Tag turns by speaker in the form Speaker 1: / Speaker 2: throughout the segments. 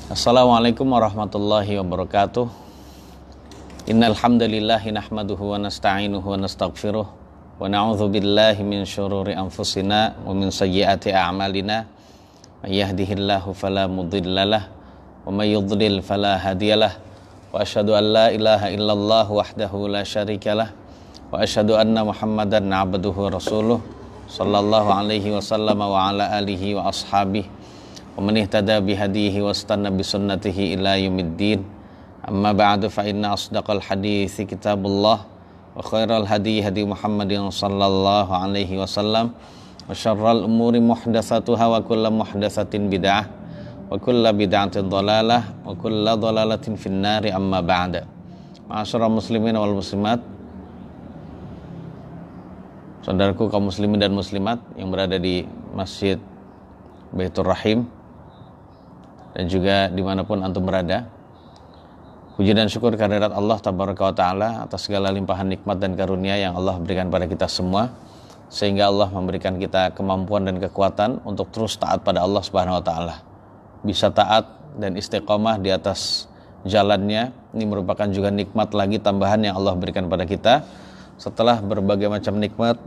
Speaker 1: Assalamualaikum warahmatullahi wabarakatuh. Innal hamdalillahi nahmaduhu wa nasta'inuhu wa nastaghfiruh wa na'udzu billahi min syururi anfusina wa min sayyiati a'malina. May yahdihillahu fala mudhillalah wa may yudlil fala hadiyalah. Wa asyhadu an la ilaha illallah wahdahu la syarikalah wa asyhadu anna Muhammadan 'abduhu wa rasuluh sallallahu alaihi wasallam wa ala alihi wa ashabihi wa man ihtada bihadihi wastanna bisunnatihi ila yaumiddin. Amma ba'du, fa inna asdaqal hadithi kitabullah wa khairal hadi hadi Muhammadin sallallahu alaihi wasallam wa syarral umuri muhdatsatuha wa kullu muhdatsatin bid'ah wa kullu bid'atin dhalalah wa kullu dhalalatin finnari. Amma ba'da. Ma'asyiral muslimin wal muslimat, saudaraku kaum muslimin dan muslimat yang berada di Masjid Baitur Rahim dan juga dimanapun antum berada, puji dan syukur kehadirat Allah Tabaraka wa Ta'ala atas segala limpahan nikmat dan karunia yang Allah berikan pada kita semua, sehingga Allah memberikan kita kemampuan dan kekuatan untuk terus taat pada Allah Subhanahu wa Ta'ala. Bisa taat dan istiqomah di atas jalannya, ini merupakan juga nikmat lagi tambahan yang Allah berikan pada kita setelah berbagai macam nikmat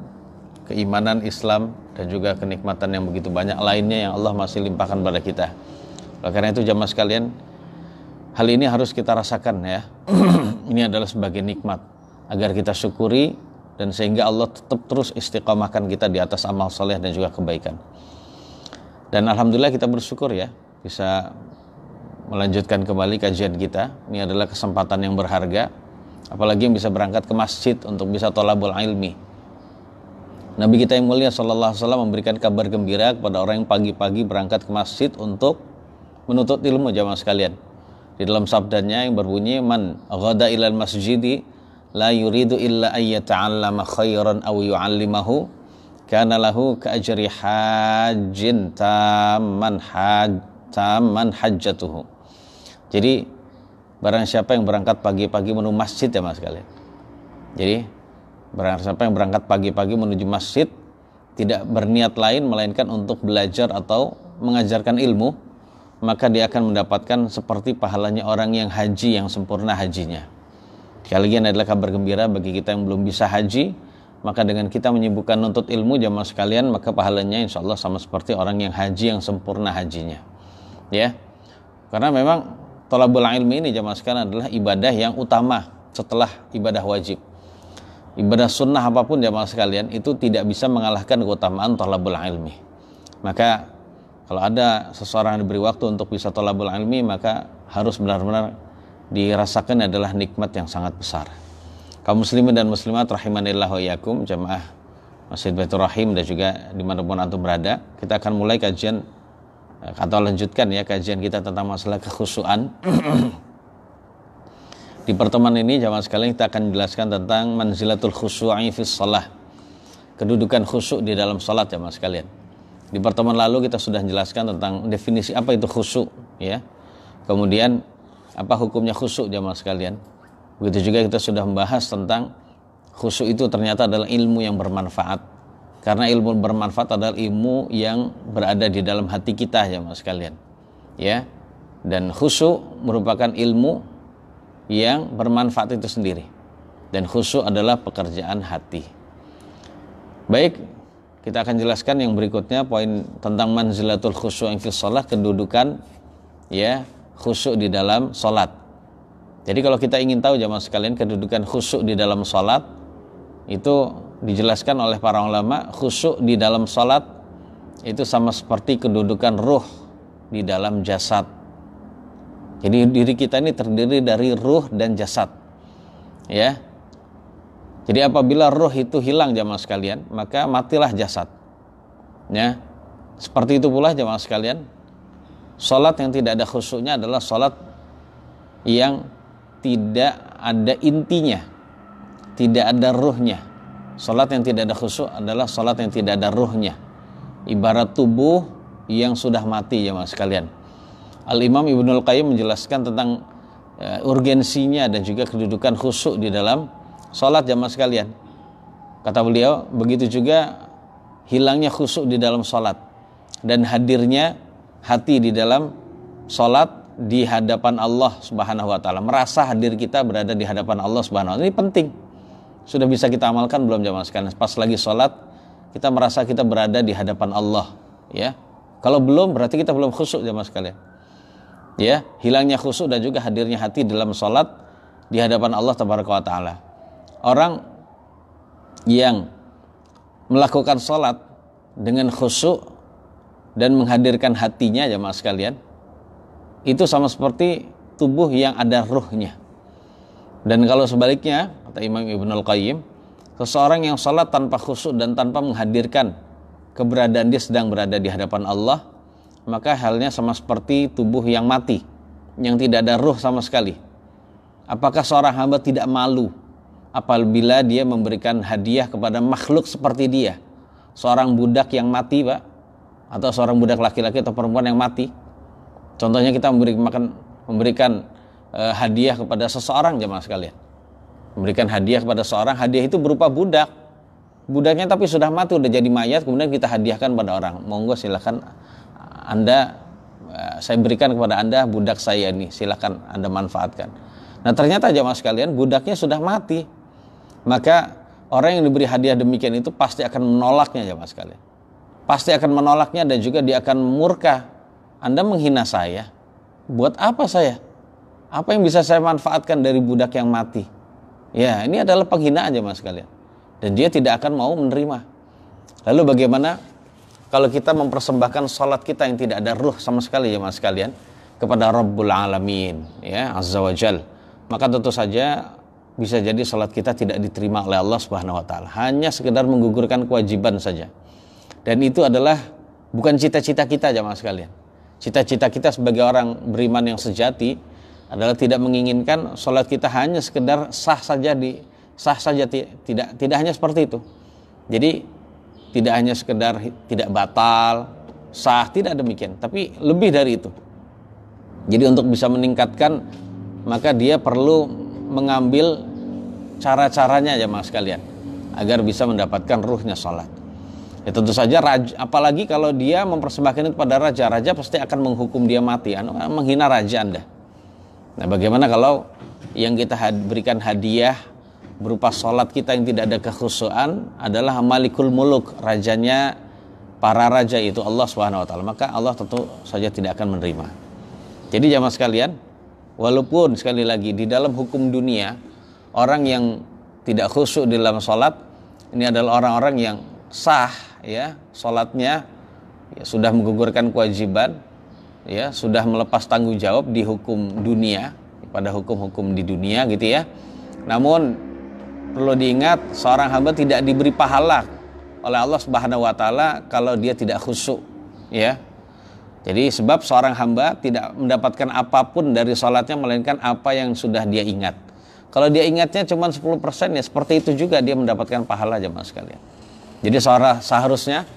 Speaker 1: keimanan Islam dan juga kenikmatan yang begitu banyak lainnya yang Allah masih limpahkan pada kita. Oleh karena itu jamaah sekalian, hal ini harus kita rasakan ya. Ini adalah sebagai nikmat agar kita syukuri dan sehingga Allah tetap terus istiqomahkan kita di atas amal soleh dan juga kebaikan. Dan alhamdulillah kita bersyukur ya bisa melanjutkan kembali kajian kita. Ini adalah kesempatan yang berharga, apalagi yang bisa berangkat ke masjid untuk bisa thalabul ilmi. Nabi kita yang mulia sallallahu alaihi wasallam memberikan kabar gembira kepada orang yang pagi-pagi berangkat ke masjid untuk menuntut ilmu jamaah sekalian. Di dalam sabdanya yang berbunyi, man ghada ilal masjidi la yuridu illa ayyata'allama khairan aw yu'allimahu kana lahu ka ajri hajjin tamman hajjatuhu. Jadi barang siapa yang berangkat pagi-pagi menuju masjid ya mas sekalian. Jadi barang siapa yang berangkat pagi-pagi menuju masjid tidak berniat lain melainkan untuk belajar atau mengajarkan ilmu, maka dia akan mendapatkan seperti pahalanya orang yang haji yang sempurna hajinya. Sekali lagi adalah kabar gembira bagi kita yang belum bisa haji, maka dengan kita menyibukkan nuntut ilmu jamaah sekalian, maka pahalanya insya Allah sama seperti orang yang haji yang sempurna hajinya. Ya, karena memang thalabul ilmi ini jamaah sekalian adalah ibadah yang utama setelah ibadah wajib. Ibadah sunnah apapun jamaah sekalian itu tidak bisa mengalahkan keutamaan thalabul ilmi. Maka kalau ada seseorang yang diberi waktu untuk bisa thalabul ilmi, maka harus benar-benar dirasakan adalah nikmat yang sangat besar. Kaum muslimin dan muslimat rahimanillah wa iyyakum, jamaah Masjid Baitur Rahim dan juga dimanapun antum berada, kita akan mulai kajian atau lanjutkan ya kajian kita tentang masalah kekhusyuan. Di pertemuan ini jamaah sekalian kita akan menjelaskan tentang manzilatul khusyu'i fis shalah, kedudukan khusyuk di dalam salat jamaah sekalian. Di pertemuan lalu kita sudah menjelaskan tentang definisi apa itu khusyuk ya. Kemudian apa hukumnya khusyuk jamaah sekalian. Begitu juga kita sudah membahas tentang khusyuk itu ternyata adalah ilmu yang bermanfaat. Karena ilmu bermanfaat adalah ilmu yang berada di dalam hati kita jamaah sekalian. Ya. Dan khusyuk merupakan ilmu yang bermanfaat itu sendiri. Dan khusyuk adalah pekerjaan hati. Baik, kita akan jelaskan yang berikutnya poin tentang manzilatul khusyu'i fi shalah, kedudukan ya khusyuk di dalam salat. Jadi kalau kita ingin tahu jamaah sekalian kedudukan khusyuk di dalam salat, itu dijelaskan oleh para ulama, khusyuk di dalam salat itu sama seperti kedudukan ruh di dalam jasad. Jadi diri kita ini terdiri dari ruh dan jasad. Ya. Jadi apabila ruh itu hilang jamaah sekalian, maka matilah jasad. Ya. Seperti itu pula jamaah sekalian, salat yang tidak ada khusyuknya adalah salat yang tidak ada intinya, tidak ada ruhnya. Salat yang tidak ada khusyuk adalah salat yang tidak ada ruhnya. Ibarat tubuh yang sudah mati jamaah sekalian. Al-Imam Ibnul Qayyim menjelaskan tentang urgensinya dan juga kedudukan khusyuk di dalam salat jamaah sekalian. Kata beliau, begitu juga hilangnya khusyuk di dalam salat dan hadirnya hati di dalam salat di hadapan Allah Subhanahu wa taala, merasa hadir kita berada di hadapan Allah Subhanahu wa taala. Ini penting. Sudah bisa kita amalkan belum jamaah sekalian? Pas lagi sholat kita merasa kita berada di hadapan Allah, ya. Kalau belum berarti kita belum khusyuk jamaah sekalian. Ya, hilangnya khusyuk dan juga hadirnya hati dalam sholat di hadapan Allah Tabaraka wa taala. Orang yang melakukan sholat dengan khusyuk dan menghadirkan hatinya jamaah sekalian, itu sama seperti tubuh yang ada ruhnya. Dan kalau sebaliknya, kata Imam Ibnul Qayyim, seseorang yang sholat tanpa khusyuk dan tanpa menghadirkan keberadaan dia sedang berada di hadapan Allah, maka halnya sama seperti tubuh yang mati, yang tidak ada ruh sama sekali. Apakah seorang hamba tidak malu apabila dia memberikan hadiah kepada makhluk seperti dia? Seorang budak yang mati, Pak, atau seorang budak laki-laki atau perempuan yang mati. Contohnya kita memberikan hadiah kepada seseorang jemaah sekalian. Memberikan hadiah kepada seorang, hadiah itu berupa budak. Budaknya tapi sudah mati, sudah jadi mayat, kemudian kita hadiahkan pada orang. Monggo silakan Anda, saya berikan kepada Anda budak saya ini, silakan Anda manfaatkan. Nah ternyata jemaah sekalian, budaknya sudah mati. Maka orang yang diberi hadiah demikian itu pasti akan menolaknya jemaah sekalian. Pasti akan menolaknya dan juga dia akan murka. Anda menghina saya, buat apa saya? Apa yang bisa saya manfaatkan dari budak yang mati? Ya, ini adalah penghinaan jemaah sekalian. Dan dia tidak akan mau menerima. Lalu bagaimana kalau kita mempersembahkan salat kita yang tidak ada ruh sama sekali jemaah sekalian kepada Rabbul Alamin, ya, Azza wa Jal, maka tentu saja bisa jadi salat kita tidak diterima oleh Allah Subhanahu wa taala. Hanya sekedar menggugurkan kewajiban saja. Dan itu adalah bukan cita-cita kita jemaah sekalian. Cita-cita kita sebagai orang beriman yang sejati adalah tidak menginginkan sholat kita hanya sekedar sah saja, tidak hanya seperti itu. Jadi tidak hanya sekedar tidak batal, sah, tidak demikian, tapi lebih dari itu. Jadi untuk bisa meningkatkan, maka dia perlu mengambil cara-caranya jemaah sekalian agar bisa mendapatkan ruhnya sholat. Ya tentu saja apalagi kalau dia mempersembahkan itu pada raja pasti akan menghukum dia mati, menghina raja Anda. Nah bagaimana kalau yang kita berikan hadiah berupa sholat kita yang tidak ada kekhusyuan adalah Malikul Muluk, rajanya para raja, itu Allah Subhanahu wa taala, maka Allah tentu saja tidak akan menerima. Jadi jamaah sekalian, walaupun sekali lagi di dalam hukum dunia orang yang tidak khusyuk di dalam sholat ini adalah orang-orang yang sah, ya, sholatnya ya, sudah menggugurkan kewajiban, ya, sudah melepas tanggung jawab di hukum dunia, pada hukum-hukum di dunia gitu ya. Namun perlu diingat, seorang hamba tidak diberi pahala oleh Allah Subhanahu wa taala kalau dia tidak khusyuk, ya. Jadi sebab seorang hamba tidak mendapatkan apapun dari sholatnya melainkan apa yang sudah dia ingat. Kalau dia ingatnya cuma 10%, ya seperti itu juga dia mendapatkan pahala jemaah sekalian. Jadi seharusnya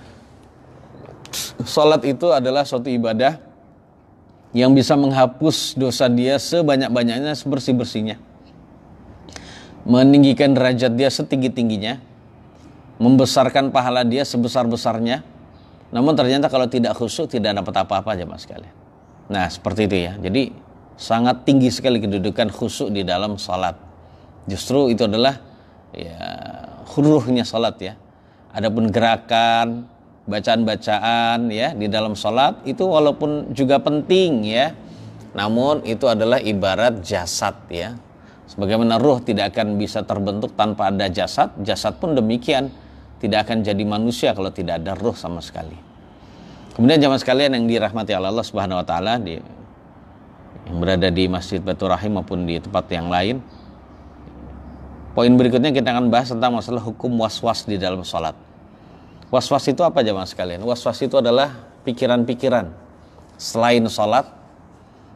Speaker 1: sholat itu adalah suatu ibadah yang bisa menghapus dosa dia sebanyak-banyaknya, sebersih-bersihnya, meninggikan derajat dia setinggi-tingginya, membesarkan pahala dia sebesar-besarnya. Namun ternyata kalau tidak khusyuk tidak dapat apa-apa jemaah sekalian. Nah seperti itu ya. Jadi sangat tinggi sekali kedudukan khusyuk di dalam sholat. Justru itu adalah ya ruhnya sholat ya. Adapun gerakan, bacaan-bacaan ya di dalam sholat itu walaupun juga penting ya, namun itu adalah ibarat jasad ya. Sebagaimana ruh tidak akan bisa terbentuk tanpa ada jasad, jasad pun demikian tidak akan jadi manusia kalau tidak ada ruh sama sekali. Kemudian jamaah sekalian yang dirahmati Allah Subhanahu wa taala, yang berada di Masjid Baitur Rahim maupun di tempat yang lain, poin berikutnya kita akan bahas tentang masalah hukum was-was di dalam sholat. Was-was itu apa jamaah sekalian? Was-was itu adalah pikiran-pikiran selain sholat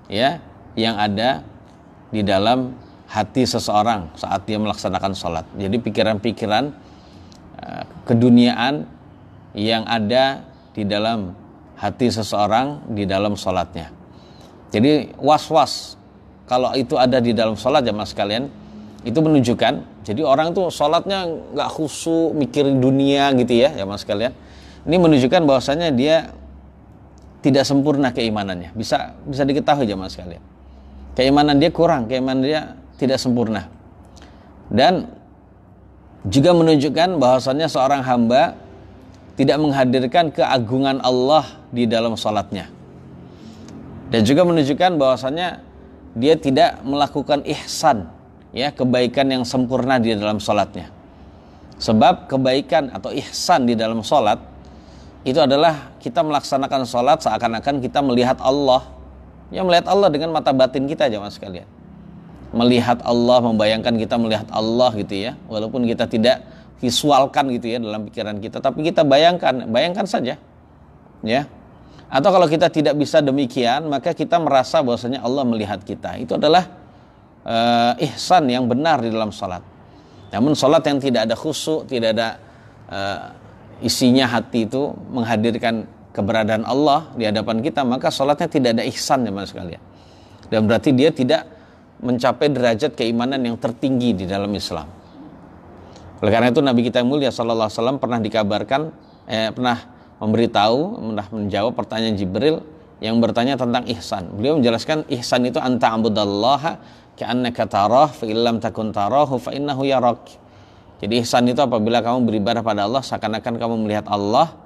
Speaker 1: ya, yang ada di dalam hati seseorang saat dia melaksanakan sholat. Jadi pikiran-pikiran keduniaan yang ada di dalam hati seseorang di dalam sholatnya. Jadi was-was kalau itu ada di dalam sholat jamaah sekalian, itu menunjukkan jadi orang tuh sholatnya nggak khusyuk, mikirin dunia gitu ya jamaah sekalian. Ini menunjukkan bahwasanya dia tidak sempurna keimanannya. Bisa diketahui jemaah sekalian. Keimanan dia kurang, keimanan dia tidak sempurna. Dan juga menunjukkan bahwasannya seorang hamba tidak menghadirkan keagungan Allah di dalam salatnya. Dan juga menunjukkan bahwasannya dia tidak melakukan ihsan, ya, kebaikan yang sempurna di dalam salatnya. Sebab kebaikan atau ihsan di dalam salat itu adalah kita melaksanakan salat seakan-akan kita melihat Allah. Ya, melihat Allah dengan mata batin kita jemaah sekalian. Melihat Allah, membayangkan kita melihat Allah gitu ya. Walaupun kita tidak visualkan gitu ya dalam pikiran kita, tapi kita bayangkan saja. Ya. Atau kalau kita tidak bisa demikian, maka kita merasa bahwasanya Allah melihat kita. Itu adalah ihsan yang benar di dalam salat. Namun salat yang tidak ada khusyuk, tidak ada isinya hati itu menghadirkan keberadaan Allah di hadapan kita, maka salatnya tidak ada ihsan jemaah sekalian. Dan berarti dia tidak mencapai derajat keimanan yang tertinggi di dalam Islam. Oleh karena itu Nabi kita yang mulia sallallahu alaihi wasallam pernah dikabarkan pernah menjawab pertanyaan Jibril yang bertanya tentang ihsan. Beliau menjelaskan ihsan itu anta abudallaha ka'annaka tarah fa illam takun tarahu fa innahu yarak. Jadi ihsan itu apabila kamu beribadah pada Allah seakan-akan kamu melihat Allah,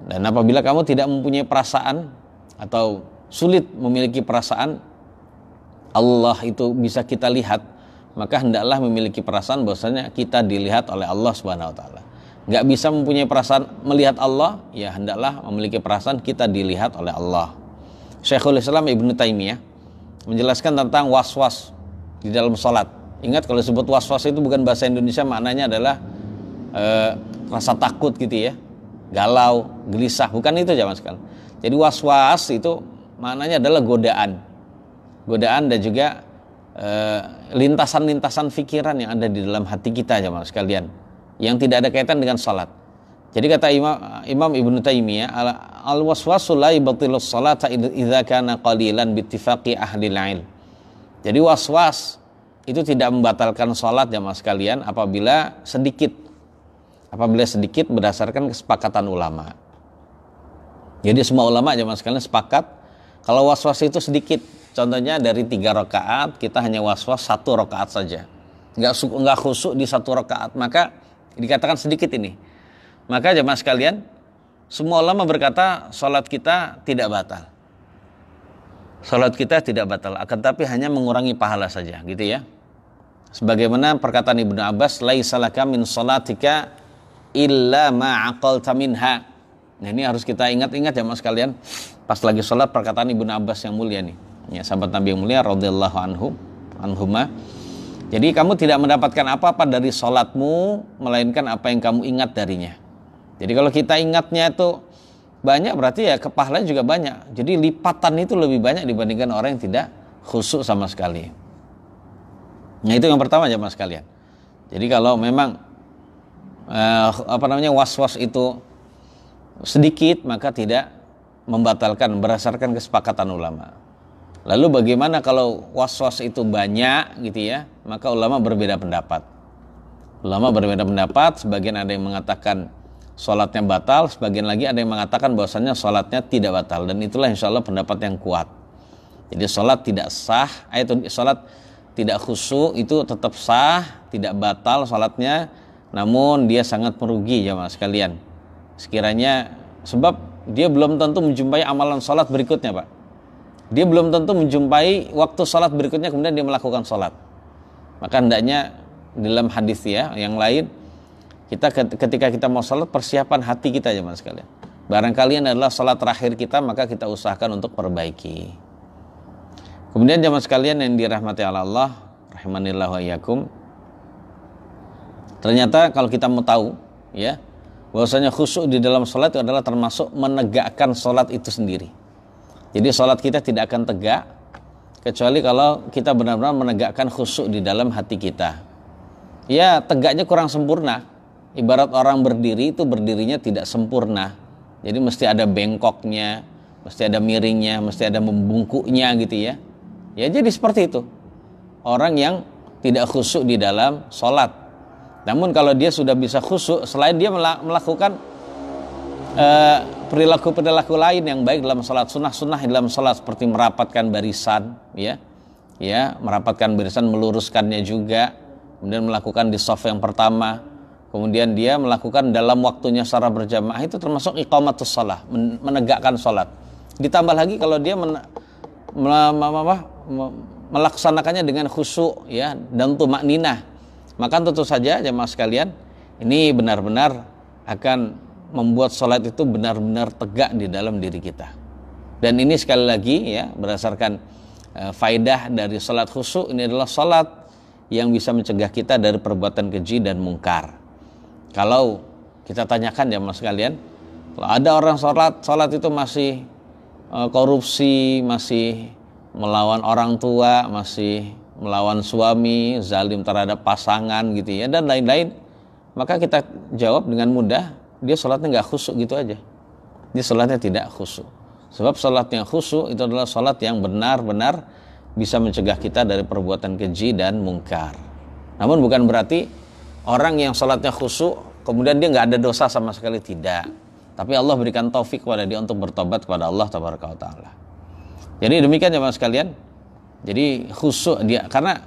Speaker 1: dan apabila kamu tidak mempunyai perasaan atau sulit memiliki perasaan Allah itu bisa kita lihat, maka hendaklah memiliki perasaan bahwasanya kita dilihat oleh Allah Subhanahu wa taala. Enggak bisa mempunyai perasaan melihat Allah, ya hendaklah memiliki perasaan kita dilihat oleh Allah. Syekhul Islam Ibnu Taimiyah menjelaskan tentang waswas di dalam salat. Ingat, kalau disebut waswas itu bukan bahasa Indonesia, maknanya adalah rasa takut gitu ya, galau, gelisah, bukan itu jemaah sekalian. Jadi waswas itu maknanya adalah godaan dan juga lintasan-lintasan pikiran yang ada di dalam hati kita jemaah sekalian, yang tidak ada kaitan dengan salat. Jadi kata Imam Ibnu Taimiyah, al-waswasu la yubtilus salata idza kana qalilan bi ittifaqi ahli ilm. Jadi waswas itu tidak membatalkan salat jemaah sekalian apabila sedikit berdasarkan kesepakatan ulama. Jadi semua ulama jemaah sekalian sepakat kalau waswas itu sedikit. Contohnya dari 3 rakaat kita hanya waswas 1 rakaat saja, nggak khusyuk di 1 rakaat, maka dikatakan sedikit ini. Maka jemaah sekalian, semua ulama berkata salat kita tidak batal. Salat kita tidak batal, akan tapi hanya mengurangi pahala saja, gitu ya. Sebagaimana perkataan Ibnu Abbas, laisa laka min salatika illa ma aqalta minha. Nah, ini harus kita ingat-ingat jemaah sekalian. Pas lagi salat, perkataan Ibnu Abbas yang mulia nih. Ya, sahabat Nabi yang mulia radhiyallahu anhuma. Jadi kamu tidak mendapatkan apa-apa dari salatmu melainkan apa yang kamu ingat darinya. Jadi kalau kita ingatnya itu banyak, berarti ya kepahalanya juga banyak. Jadi lipatan itu lebih banyak dibandingkan orang yang tidak khusyuk sama sekali. Nah, itu yang pertama jemaah sekalian. Jadi kalau memang waswas itu sedikit, maka tidak membatalkan berdasarkan kesepakatan ulama. Lalu bagaimana kalau waswas itu banyak gitu ya? Maka ulama berbeda pendapat. Sebagian ada yang mengatakan sholatnya batal, sebagian lagi ada yang mengatakan bahwasannya sholatnya tidak batal, dan itulah insya Allah pendapat yang kuat. Jadi sholat tidak sah, sholat tidak khusyuk itu tetap sah, tidak batal sholatnya, namun dia sangat merugi jemaah sekalian. Sekiranya sebab dia belum tentu menjumpai amalan sholat berikutnya, Pak. Dia belum tentu menjumpai waktu sholat berikutnya kemudian dia melakukan sholat. Maka hendaknya dalam hadis ya yang lain, kita ketika kita mau sholat, persiapan hati kita jemaah sekalian. Barangkali ini adalah sholat terakhir kita, maka kita usahakan untuk perbaiki. Kemudian jemaah sekalian yang dirahmati Allah, rahimanillah wa iyyakum. Ternyata kalau kita mau tahu ya, bahwasanya khusyuk di dalam sholat itu adalah termasuk menegakkan sholat itu sendiri. Jadi sholat kita tidak akan tegak kecuali kalau kita benar-benar menegakkan khusyuk di dalam hati kita. Ya, tegaknya kurang sempurna. Ibarat orang berdiri itu berdirinya tidak sempurna. Jadi mesti ada bengkoknya, mesti ada miringnya, mesti ada membungkuknya gitu ya. Ya, jadi seperti itu orang yang tidak khusyuk di dalam sholat. Namun kalau dia sudah bisa khusyuk, selain dia melakukan perilaku-perilaku lain yang baik dalam salat, sunnah-sunnah dalam salat seperti merapatkan barisan, merapatkan barisan, meluruskannya juga, kemudian melakukan di shaf yang pertama, kemudian dia melakukan dalam waktunya secara berjamaah, itu termasuk iqamatus shalah, menegakkan salat. Ditambah lagi kalau dia melaksanakannya dengan khusyuk dan tumakninah, maka tentu saja jemaah sekalian, ini benar-benar akan membuat salat itu benar-benar tegak di dalam diri kita. Dan ini sekali lagi berdasarkan faidah dari salat khusyuk, ini adalah salat yang bisa mencegah kita dari perbuatan keji dan mungkar. Kalau kita tanyakan jemaah sekalian, kalau ada orang salat itu masih korupsi, masih melawan orang tua, masih melawan suami, zalim terhadap pasangan gitu dan lain-lain, maka kita jawab dengan mudah, dia salatnya nggak khusyuk gitu aja. Dia salatnya tidak khusyuk. Sebab salat yang khusyuk itu adalah salat yang benar-benar bisa mencegah kita dari perbuatan keji dan mungkar. Namun bukan berarti orang yang salatnya khusyuk kemudian dia nggak ada dosa sama sekali, tidak. Tapi Allah berikan taufik kepada dia untuk bertobat kepada Allah tabaraka wa taala. Jadi demikian jemaah sekalian. Jadi khusyuk dia, karena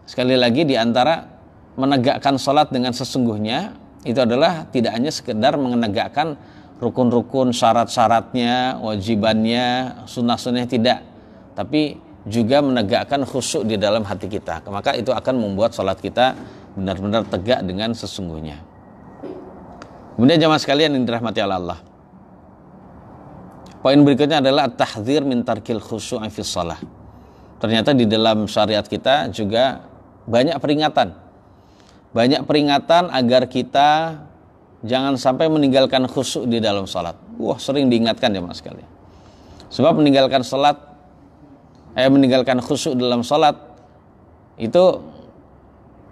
Speaker 1: sekali lagi di antara menegakkan salat dengan sesungguhnya itu adalah tidak hanya sekedar menegakkan rukun-rukun, syarat-syaratnya, wajibannya, sunnah-sunnahnya, tidak, tapi juga menegakkan khusyuk di dalam hati kita. Maka itu akan membuat salat kita benar-benar tegak dengan sesungguhnya. Kemudian jemaah sekalian yang dirahmati Allah, poin berikutnya adalah at-tahdzir min tarkil khusyu'i fi shalah. Ternyata di dalam syariat kita juga banyak peringatan agar kita jangan sampai meninggalkan khusyuk di dalam salat. Sering diingatkan jemaah sekalian. Sebab meninggalkan khusyuk dalam salat itu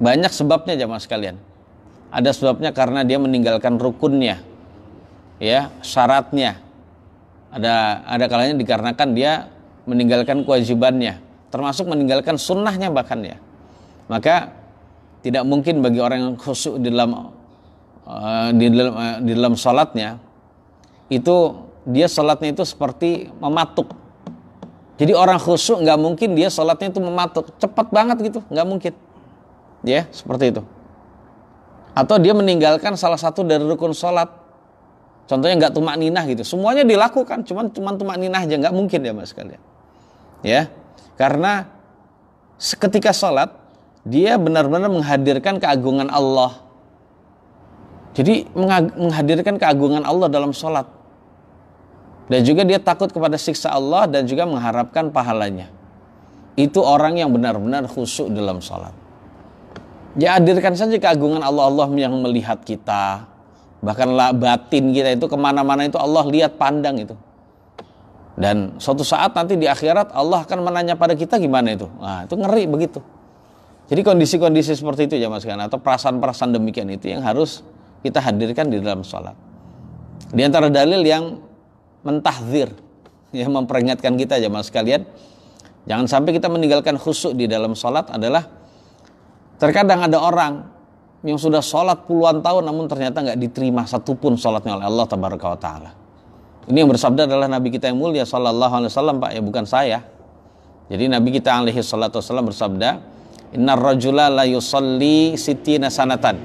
Speaker 1: banyak sebabnya jemaah sekalian. Ada sebabnya karena dia meninggalkan rukunnya, syaratnya. Ada kalanya dikarenakan dia meninggalkan kewajibannya, termasuk meninggalkan sunnahnya bahkan ya. Maka tidak mungkin bagi orang yang khusyuk di dalam salatnya itu dia salatnya itu seperti mematuk. Jadi orang khusyuk nggak mungkin dia salatnya itu mematuk, cepat banget gitu, nggak mungkin. Seperti itu. Atau dia meninggalkan salah satu dari rukun salat. Contohnya nggak tumakninah gitu. Semuanya dilakukan, cuman tumakninah aja, nggak mungkin ya mas sekalian. Karena ketika salat dia benar-benar menghadirkan keagungan Allah. Jadi menghadirkan keagungan Allah dalam salat. Dan juga dia takut kepada siksa Allah dan juga mengharapkan pahalanya. Itu orang yang benar-benar khusyuk dalam salat. Ya hadirkan saja keagungan Allah yang melihat kita. Bahkan batin kita itu kemana-mana itu Allah lihat, pandang itu. Dan suatu saat nanti di akhirat Allah akan menanya pada kita gimana itu. Nah itu ngeri begitu. Jadi kondisi-kondisi seperti itu ya mas kan, atau perasaan-perasaan demikian itu yang harus kita hadirkan di dalam salat. Di antara dalil yang mentahdzir, yang memperingatkan kita ya mas sekalian, jangan sampai kita meninggalkan khusyuk di dalam salat adalah terkadang ada orang yang sudah sholat puluhan tahun namun ternyata nggak diterima satupun sholatnya oleh Allah tabaraka wa ta'ala. Ini yang bersabda adalah Nabi kita yang mulia sallallahu alaihi wasallam, Pak, bukan saya. Jadi Nabi kita alaihi salatu wasallam bersabda, innar rajula la yusalli sittina sanatan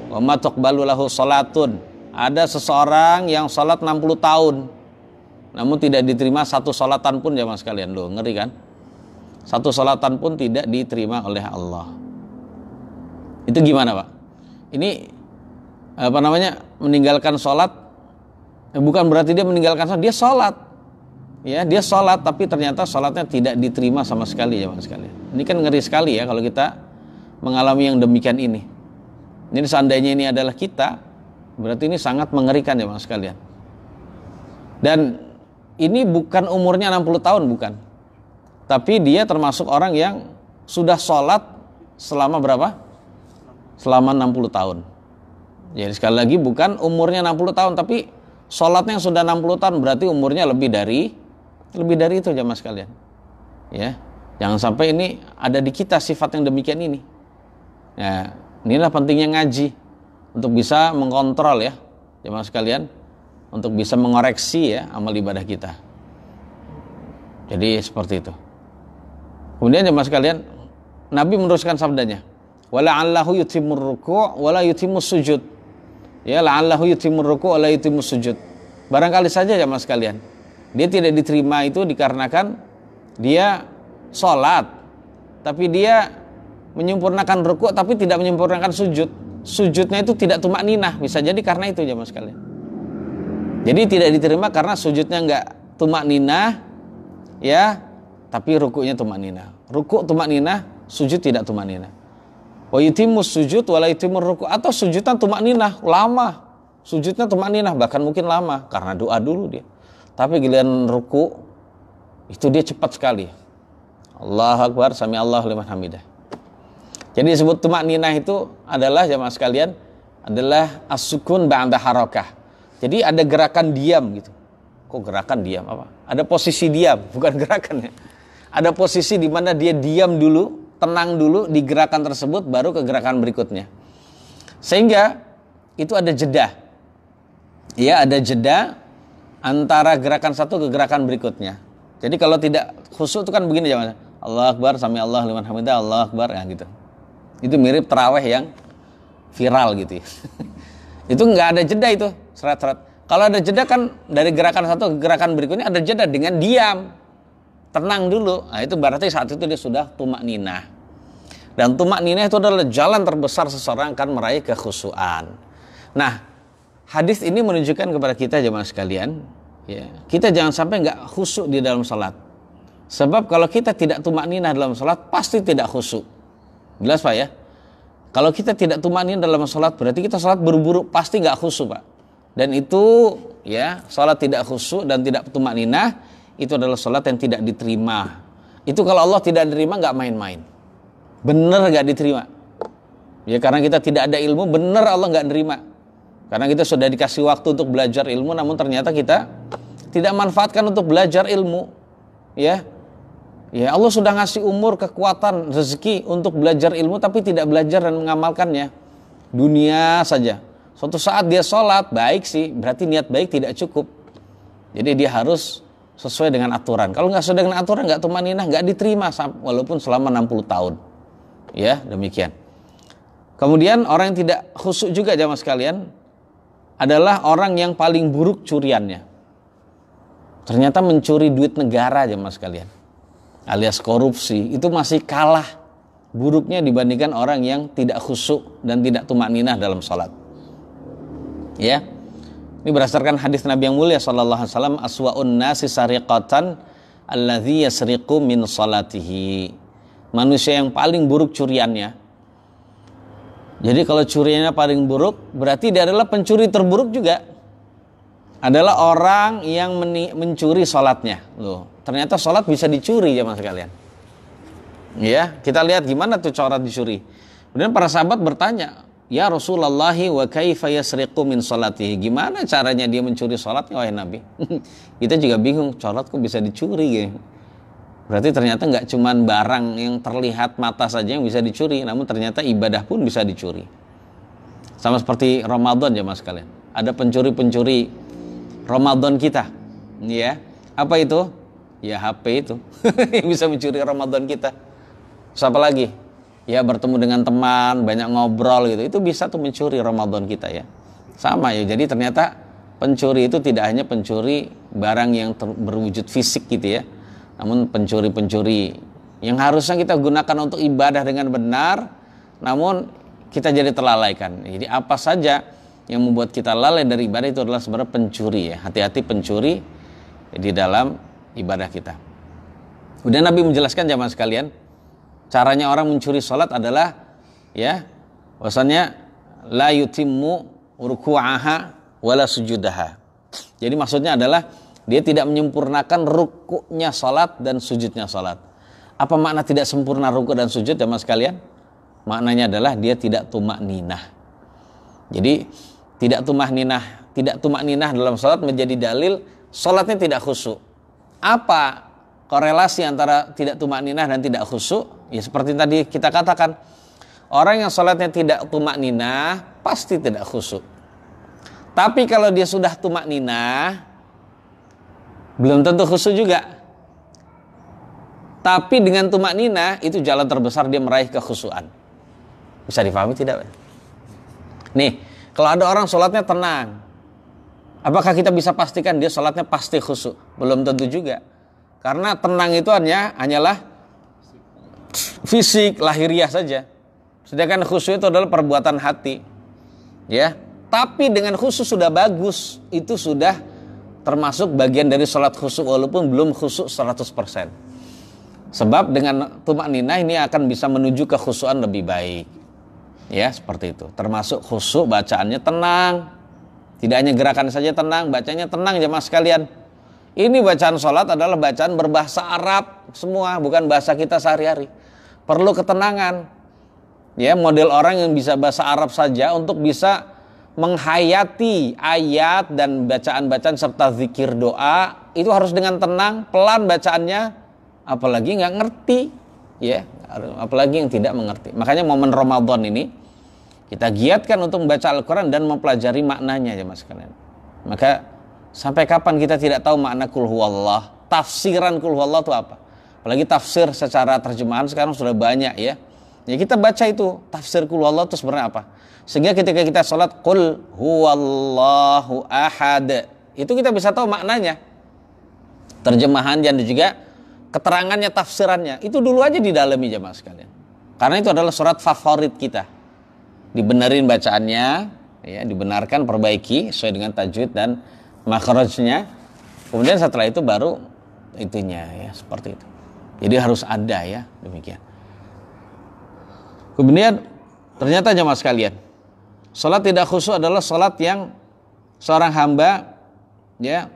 Speaker 1: wa ma tuqbalu lahu salatun. Ada seseorang yang sholat 60 tahun namun tidak diterima satu sholatan pun jamaah sekalian. Loh, ngeri kan? Satu sholatan pun tidak diterima oleh Allah. Itu gimana Pak? Ini meninggalkan sholat, bukan berarti dia meninggalkan sholat, dia sholat. Dia sholat tapi ternyata sholatnya tidak diterima sama sekali ya Mas sekalian. Ini kan ngeri sekali ya kalau kita mengalami yang demikian ini. Ini seandainya ini adalah kita, berarti ini sangat mengerikan ya Mas sekalian. Dan ini bukan umurnya 60 tahun, bukan. Tapi dia termasuk orang yang sudah sholat selama berapa? Selama 60 tahun. Jadi sekali lagi bukan umurnya 60 tahun, tapi sholatnya yang sudah 60 tahun berarti umurnya lebih dari itu jamaah sekalian. Jangan sampai ini ada di kita sifat yang demikian ini. Inilah pentingnya ngaji untuk bisa mengkontrol ya jamaah sekalian. untuk bisa mengoreksi ya amal ibadah kita. Jadi seperti itu. Kemudian jemaah sekalian, Nabi meneruskan sabdanya, wala'allahu yutimur ruku' wala yutimus sujud. Ya, la'allahu yutimur ruku' wala yutimus sujud. Barangkali saja jemaah sekalian, dia tidak diterima itu dikarenakan dia sholat, tapi dia menyempurnakan ruku' tapi tidak menyempurnakan sujud. Sujudnya itu tidak tumak ninah, bisa jadi karena itu jemaah sekalian. Jadi tidak diterima karena sujudnya enggak tumak ninah, ya, tapi rukuknya tumak ninah. Rukuk tumak ninah, sujud tidak tumak ninah. Wa yutimus sujud wala yutimur rukuk, atau sujudnya tumak ninah lama, sujudnya tumak ninah bahkan mungkin lama karena doa dulu dia. Tapi giliran rukuk itu dia cepat sekali. Allahu Akbar, sami Allahu liman hamidah. Jadi disebut tumak ninah itu adalah jamaah sekalian adalah as-sukun ba'da harakah. Jadi ada gerakan diam gitu. Kok gerakan diam apa? Ada posisi diam, bukan gerakan ya. Ada posisi di mana dia diam dulu, tenang dulu di gerakan tersebut, baru ke gerakan berikutnya. Sehingga itu ada jeda. Ya, ada jeda antara gerakan satu ke gerakan berikutnya. Jadi kalau tidak khusyuk itu kan begini jemaah. Allahu Akbar, sami Allah liman hamidah, Allahu Akbar, ya gitu. Itu mirip tarawih yang viral gitu ya. Itu enggak ada jeda itu, seret-seret. Kalau ada jeda kan dari gerakan satu ke gerakan berikutnya ada jeda dengan diam. Tenang dulu. Nah, itu berarti saat itu dia sudah tumak ninah. Dan tumak ninah itu adalah jalan terbesar seseorang akan meraih kekhusyuan. Nah, hadis ini menunjukkan kepada kita jemaah sekalian, ya, kita jangan sampai enggak khusyuk di dalam salat. Sebab kalau kita tidak tumak ninah dalam salat, pasti tidak khusyuk. Jelas Pak ya? Kalau kita tidak tumak ninah dalam salat, berarti kita salat buru-buru, pasti enggak khusyuk Pak. Dan itu ya, salat tidak khusyuk dan tidak tumak ninah, itu adalah salat yang tidak diterima. Itu kalau Allah tidak diterima enggak main-main. Bener enggak diterima. Ya karena kita tidak ada ilmu, bener Allah enggak nerima. Karena kita sudah dikasih waktu untuk belajar ilmu, namun ternyata kita tidak manfaatkan untuk belajar ilmu. Ya. Ya, Allah sudah ngasih umur, kekuatan, rezeki untuk belajar ilmu tapi tidak belajar dan mengamalkannya. Dunia saja. Suatu saat dia sholat, baik sih, berarti niat baik tidak cukup. Jadi dia harus sesuai dengan aturan. Kalau nggak sesuai dengan aturan, nggak tumak ninah, nggak diterima walaupun selama 60 tahun. Ya, demikian. Kemudian orang yang tidak khusyuk juga jamaah sekalian adalah orang yang paling buruk curiannya. Ternyata mencuri duit negara jamaah sekalian, alias korupsi, itu masih kalah buruknya dibandingkan orang yang tidak khusyuk dan tidak tumak ninah dalam sholat. Ya, ini berdasarkan hadis Nabi yang mulia sallallahu alaihi wasallam, aswa'un nasi sariqatan alladzi yasriqu min salatihi. Manusia yang paling buruk curiannya. Jadi kalau curiannya paling buruk, berarti dia adalah pencuri terburuk juga. Adalah orang yang mencuri salatnya. Loh, ternyata salat bisa dicuri jemaah sekalian. Ya, kita lihat gimana tuh cara dicuri. Kemudian para sahabat bertanya, "Ya Rasulullah, wa kaifa yasriqu min salatihi?" Gimana caranya dia mencuri salatnya wahai Nabi? Kita juga bingung, salat kok bisa dicuri gitu. Berarti ternyata enggak cuman barang yang terlihat mata saja yang bisa dicuri, namun ternyata ibadah pun bisa dicuri. Sama seperti Ramadan jemaah sekalian. Ada pencuri-pencuri Ramadan kita. Ya. Apa itu? Ya HP itu. Yang bisa mencuri Ramadan kita. Siapa lagi? Ya bertemu dengan teman, banyak ngobrol gitu. Itu bisa tuh mencuri Ramadan kita ya. Sama ya. Jadi ternyata pencuri itu tidak hanya pencuri barang yang berwujud fisik gitu ya. Namun pencuri-pencuri yang harusnya kita gunakan untuk ibadah dengan benar, namun kita jadi terlalaikan. Jadi apa saja yang membuat kita lalai dari ibadah itu adalah sebenarnya pencuri ya. Hati-hati pencuri di dalam ibadah kita. Kemudian Nabi menjelaskan jamaah sekalian, caranya orang mencuri salat adalah ya, bahwasanya la yutimmu ruku'aha wala sujudaha. Jadi maksudnya adalah dia tidak menyempurnakan rukuknya salat dan sujudnya salat. Apa makna tidak sempurna rukuk dan sujud jamaah sekalian? Maknanya adalah dia tidak tumak ninah. Jadi tidak tumak ninah dalam salat menjadi dalil salatnya tidak khusyuk. Apa korelasi antara tidak tumak ninah dan tidak khusyuk? Ya seperti tadi kita katakan, orang yang salatnya tidak tumak ninah pasti tidak khusyuk. Tapi kalau dia sudah tumakninah, belum tentu khusyuk juga. Tapi dengan tumakninah itu jalan terbesar dia meraih kekhusyuan. Bisa dipahami tidak? Nih, kalau ada orang sholatnya tenang, apakah kita bisa pastikan dia sholatnya pasti khusyuk? Belum tentu juga. Karena tenang itu hanyalah fisik, lahiriah saja. Sedangkan khusyuk itu adalah perbuatan hati. Ya, tapi dengan khusyuk sudah bagus, itu sudah termasuk bagian dari sholat khusyuk walaupun belum khusyuk 100%. Sebab dengan tumakninah ini akan bisa menuju ke khusyuan lebih baik. Ya, seperti itu. Termasuk khusyuk bacaannya tenang. Tidak hanya gerakan saja tenang, bacanya tenang jemaah sekalian. Ini bacaan sholat adalah bacaan berbahasa Arab semua, bukan bahasa kita sehari-hari. Perlu ketenangan. Ya, model orang yang bisa bahasa Arab saja untuk bisa menghayati ayat dan bacaan-bacaan serta zikir doa itu harus dengan tenang, pelan bacaannya, apalagi nggak ngerti, ya, apalagi yang tidak mengerti. Makanya momen Ramadan ini kita giatkan untuk membaca Al-Quran dan mempelajari maknanya ya mas kalian. Maka sampai kapan kita tidak tahu makna kul huwallah, tafsiran kul huwallah itu apa? Apalagi tafsir secara terjemahan sekarang sudah banyak ya. Ya kita baca itu tafsir kul huwallah itu sebenarnya apa? Sehingga ketika kita sholat qul huwallahu ahad, itu kita bisa tahu maknanya, terjemahannya dan juga keterangannya, tafsirannya. Itu dulu aja didalami jemaah sekalian. Karena itu adalah surat favorit kita. Dibenerin bacaannya, ya, dibenarkan, perbaiki sesuai dengan tajwid dan makhrajnya. Kemudian setelah itu baru itunya ya, seperti itu. Jadi harus ada ya, demikian. Kemudian ternyata jemaah sekalian, salat tidak khusyuk adalah salat yang seorang hamba ya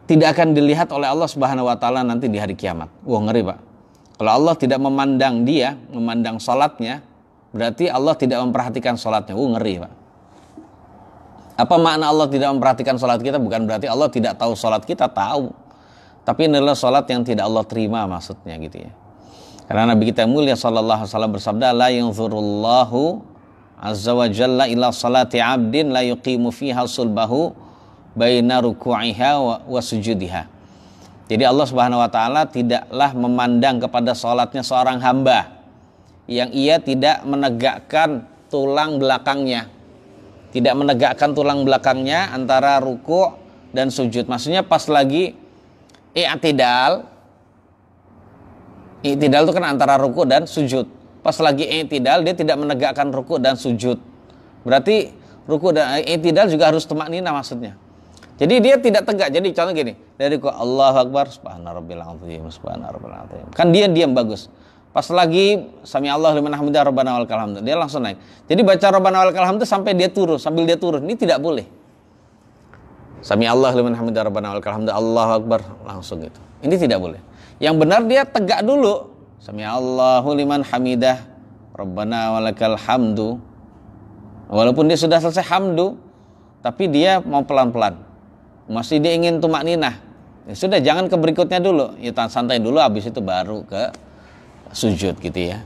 Speaker 1: tidak akan dilihat oleh Allah Subhanahu wa taala nanti di hari kiamat. Wah, ngeri, Pak. Kalau Allah tidak memandang dia, memandang salatnya, berarti Allah tidak memperhatikan salatnya. Ngeri, Pak. Apa makna Allah tidak memperhatikan salat kita? Bukan berarti Allah tidak tahu salat kita, tahu. Tapi ini adalah salat yang tidak Allah terima maksudnya gitu ya. Karena Nabi kita mulia sallallahu alaihi wasallam bersabda, la yanzurullahu azza wa jalla ila salati 'abdin la yuqimu fiha sulbahu baina ruku'iha wa sujudiha. Jadi Allah Subhanahu wa taala tidaklah memandang kepada salatnya seorang hamba yang ia tidak menegakkan tulang belakangnya. Tidak menegakkan tulang belakangnya antara ruku' dan sujud. Maksudnya pas lagi i'tidal itu kan antara ruku' dan sujud. Pas lagi i'tidal dia tidak menegakkan ruku' dan sujud. Berarti ruku' dan i'tidal juga harus tumakninah maksudnya. Jadi dia tidak tegak. Jadi contoh gini, dari Allahu Akbar, subhanarabbil azim, subhanarabbil azim. Kan dia diam bagus. Pas lagi sami Allahu liman hamidah rabbana walakal hamd, dia langsung naik. Jadi baca rabbana walakal hamd sampai dia turun, sambil dia turun. Ini tidak boleh. Sami Allahu liman hamidah rabbana walakal hamd, Allahu Akbar, langsung gitu. Ini tidak boleh. Yang benar dia tegak dulu. Sami Allahu liman hamidah rabbana walakal hamdu. Walaupun dia sudah selesai hamdu, tapi dia mau pelan-pelan. Masih dia ingin tumakninah. Ya sudah, jangan ke berikutnya dulu. Ya santai dulu, habis itu baru ke sujud gitu ya.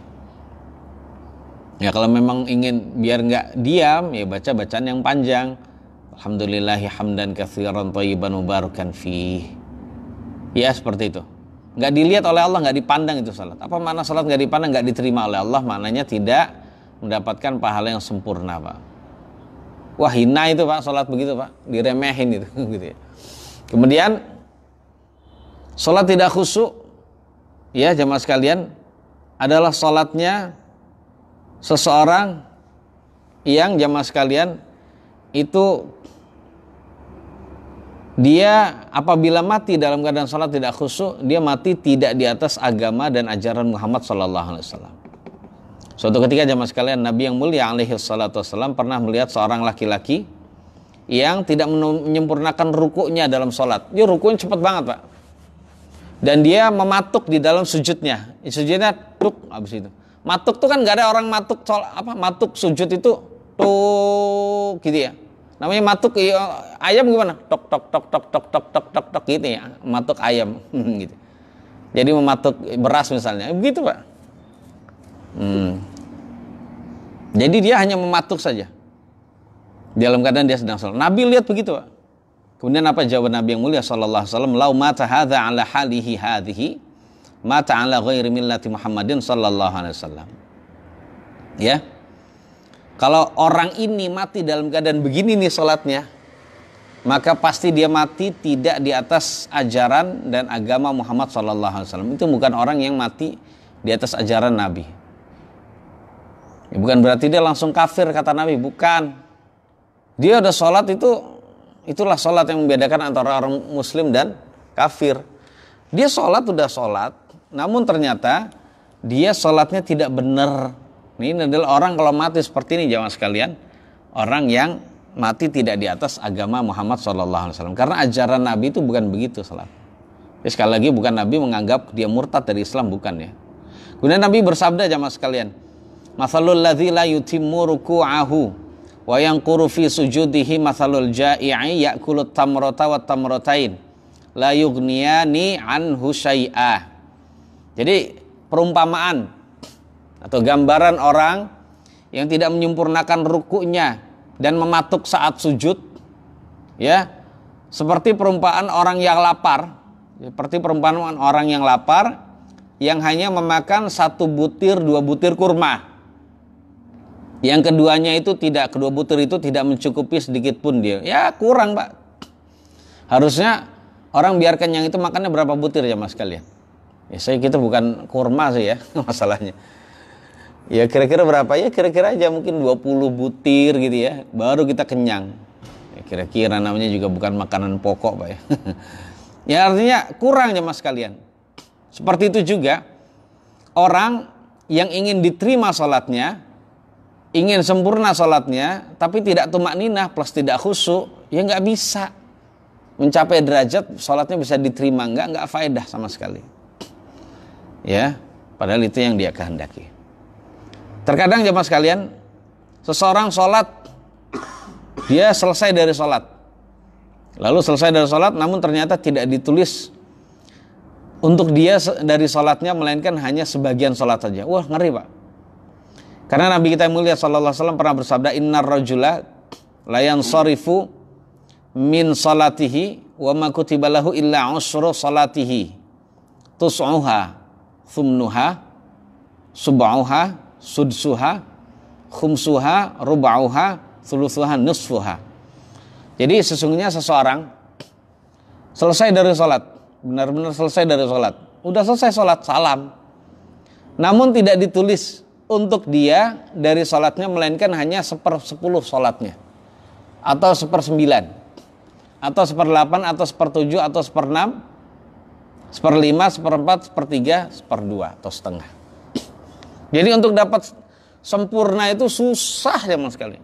Speaker 1: Ya kalau memang ingin biar nggak diam, ya baca bacaan yang panjang. Alhamdulillahi hamdan katsiran thayyiban mubarakan fih. Ya seperti itu. Nggak dilihat oleh Allah, nggak dipandang itu salat. Apa makna salat nggak dipandang, nggak diterima oleh Allah? Maknanya tidak mendapatkan pahala yang sempurna, Pak. Wah, hina itu, Pak, salat begitu, Pak. Diremehin itu gitu ya. Kemudian salat tidak khusyuk ya jemaah sekalian adalah salatnya seseorang yang jemaah sekalian itu dia apabila mati dalam keadaan salat tidak khusyuk, dia mati tidak di atas agama dan ajaran Muhammad sallallahu alaihi wasallam. Suatu ketika jemaah sekalian, Nabi yang mulia alaihi salatu wasallam pernah melihat seorang laki-laki yang tidak menyempurnakan rukuknya dalam salat. Dia rukuknya cepat banget, Pak. Dan dia mematuk di dalam sujudnya. Sujudnya tuk habis itu. Matuk tuh kan nggak ada orang matuk matuk sujud itu tuh gitu ya. Namanya matuk ayam gimana? Tok tok tok tok tok tok tok tok tok gitu ya. Matuk ayam gitu. Jadi mematuk beras misalnya. Begitu, Pak. Jadi dia hanya mematuk saja. Dalam keadaan dia sedang sholat. Nabi lihat begitu, Pak. Kemudian apa jawaban Nabi yang mulia sallallahu alaihi wasallam? Lau mata hadza ala halihi hadhihi mata ala ghairi millati Muhammadin sallallahu alaihi wasallam. Ya. Kalau orang ini mati dalam keadaan begini nih sholatnya, maka pasti dia mati tidak di atas ajaran dan agama Muhammad sallallahu alaihi wasallam. Itu bukan orang yang mati di atas ajaran Nabi. Ya, bukan berarti dia langsung kafir kata Nabi, bukan. Dia udah sholat itulah sholat yang membedakan antara orang muslim dan kafir. Dia sholat udah sholat, namun ternyata dia sholatnya tidak benar. Ini adalah orang kalau mati seperti ini jamaah sekalian, orang yang mati tidak di atas agama Muhammad SAW. Karena ajaran Nabi itu bukan begitu sholat. Jadi sekali lagi bukan Nabi menganggap dia murtad dari Islam, bukan ya. Kemudian Nabi bersabda jamaah sekalian, "Matsalul ladzi la yutimmu ruku'ahu wa yanquru fi sujudihi matsalul jaa'i ya'kulu tamrata wa tamratain la yughniyani anhu syai'ah." Jadi perumpamaan atau gambaran orang yang tidak menyempurnakan rukuknya dan mematuk saat sujud, ya, seperti perumpamaan orang yang lapar, yang hanya memakan 1 butir 2 butir kurma, yang keduanya itu kedua butir itu tidak mencukupi sedikit pun dia, ya kurang, Pak. Harusnya orang biar kenyang itu makannya berapa butir ya mas kalian? Ya kita bukan kurma sih ya masalahnya. Ya kira-kira berapa ya? Kira-kira aja mungkin 20 butir gitu ya, baru kita kenyang. Ya, kira-kira namanya juga bukan makanan pokok, Pak ya. Ya artinya kurang ya mas kalian. Seperti itu juga orang yang ingin diterima sholatnya, ingin sempurna sholatnya, tapi tidak tumakninah plus tidak khusyuk, ya nggak bisa mencapai derajat sholatnya bisa diterima, nggak faedah sama sekali. Ya, padahal itu yang dia kehendaki. Terkadang jemaah sekalian, seseorang sholat, dia selesai dari sholat, lalu selesai dari sholat, namun ternyata tidak ditulis untuk dia dari sholatnya, melainkan hanya sebagian sholat saja. Wah ngeri, Pak. Karena Nabi kita mulia sallallahu alaihi wasallam pernah bersabda, innar rajula la yansarifu min salatihi wa ma kutiba lahu illa usru salatihi tus'uha thumnuha sub'uha sudsuha khumsuha rub'uha thuluthuha nisfuha. Jadi sesungguhnya seseorang selesai dari sholat, benar-benar selesai dari sholat, udah selesai sholat, salam, namun tidak ditulis untuk dia dari sholatnya, melainkan hanya 1/10 sholatnya, atau 1/9, atau 1/8, atau 1/7, atau 1/6, 1/5, 1/4, 1/3, 1/2, atau setengah. Jadi untuk dapat sempurna itu susah ya mas sekali.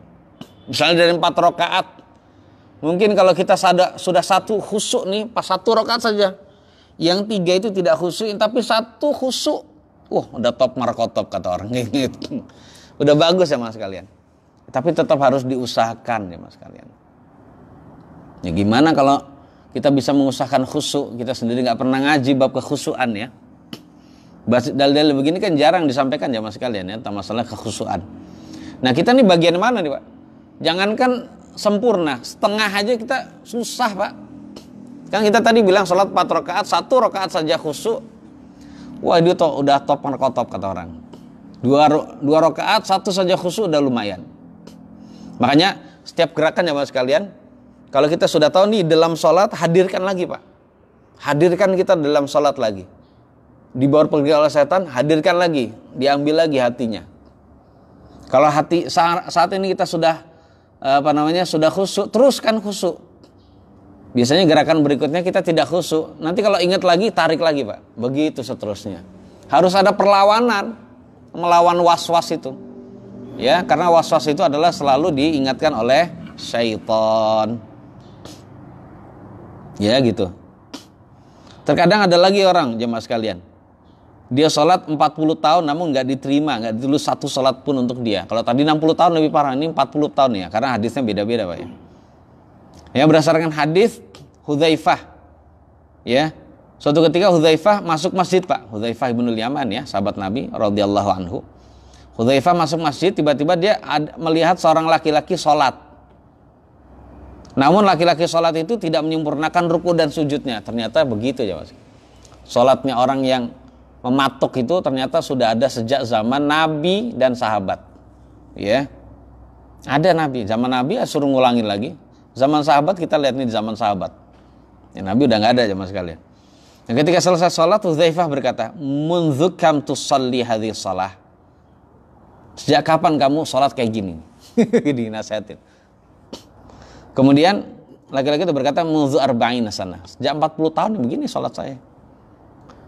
Speaker 1: Misalnya dari 4 rakaat, mungkin kalau kita sudah 1 khusyuk nih, pas 1 rakaat saja, yang 3 itu tidak khusyuk, tapi 1 khusyuk, udah top markotop kata orang gitu. Udah bagus ya mas sekalian. Tapi tetap harus diusahakan ya mas sekalian. Ya gimana kalau kita bisa mengusahakan khusyuk, kita sendiri nggak pernah ngaji bab kekhusyuan ya. Dalil-dalil begini kan jarang disampaikan ya mas sekalian ya, tentang masalah kekhusyuan. Nah kita nih bagian mana nih Pak? Jangankan sempurna, setengah aja kita susah Pak. Kan kita tadi bilang sholat 4 rakaat, 1 rakaat saja khusyuk. Wah itu udah top markotop kata orang. 2 rakaat 1 saja khusyuk udah lumayan. Makanya setiap gerakan ya mas sekalian, kalau kita sudah tahu nih dalam sholat, hadirkan lagi Pak. Hadirkan kita dalam sholat lagi. Dibawa pergi oleh setan, hadirkan lagi, diambil lagi hatinya. Kalau hati saat ini kita sudah sudah khusyuk, teruskan khusyuk. Biasanya gerakan berikutnya kita tidak khusyuk. Nanti kalau ingat lagi, tarik lagi Pak. Begitu seterusnya. Harus ada perlawanan, melawan was-was itu. Ya, karena was-was itu adalah selalu diingatkan oleh syaitan. Ya gitu. Terkadang ada lagi orang jemaah sekalian, dia sholat 40 tahun namun nggak diterima, nggak ditulis 1 sholat pun untuk dia. Kalau tadi 60 tahun lebih parah, ini 40 tahun ya, karena hadisnya beda-beda Pak ya. Ya berdasarkan hadis Hudzaifah, ya suatu ketika Hudzaifah masuk masjid Pak, Hudzaifah ibnul Yaman ya, sahabat Nabi radhiyallahu anhu. Hudzaifah masuk masjid, tiba-tiba dia melihat seorang laki-laki sholat. Namun laki-laki sholat itu tidak menyempurnakan ruku dan sujudnya. Ternyata begitu ya Mas. Sholatnya orang yang mematuk itu ternyata sudah ada sejak zaman Nabi dan sahabat. Ya, ada Nabi. Zaman Nabi ya suruh ngulangin lagi. Zaman sahabat kita lihat nih, zaman sahabat. Ya, Nabi udah nggak ada zaman sekalian. Dan ketika selesai sholat, Hudzaifah berkata, "Mundzu kam tusalli hadhihi shalah." Sejak kapan kamu sholat kayak gini? Dinasihatin. Kemudian laki-laki itu berkata, "Mundzu arba'ina sana." Sejak 40 tahun begini sholat saya.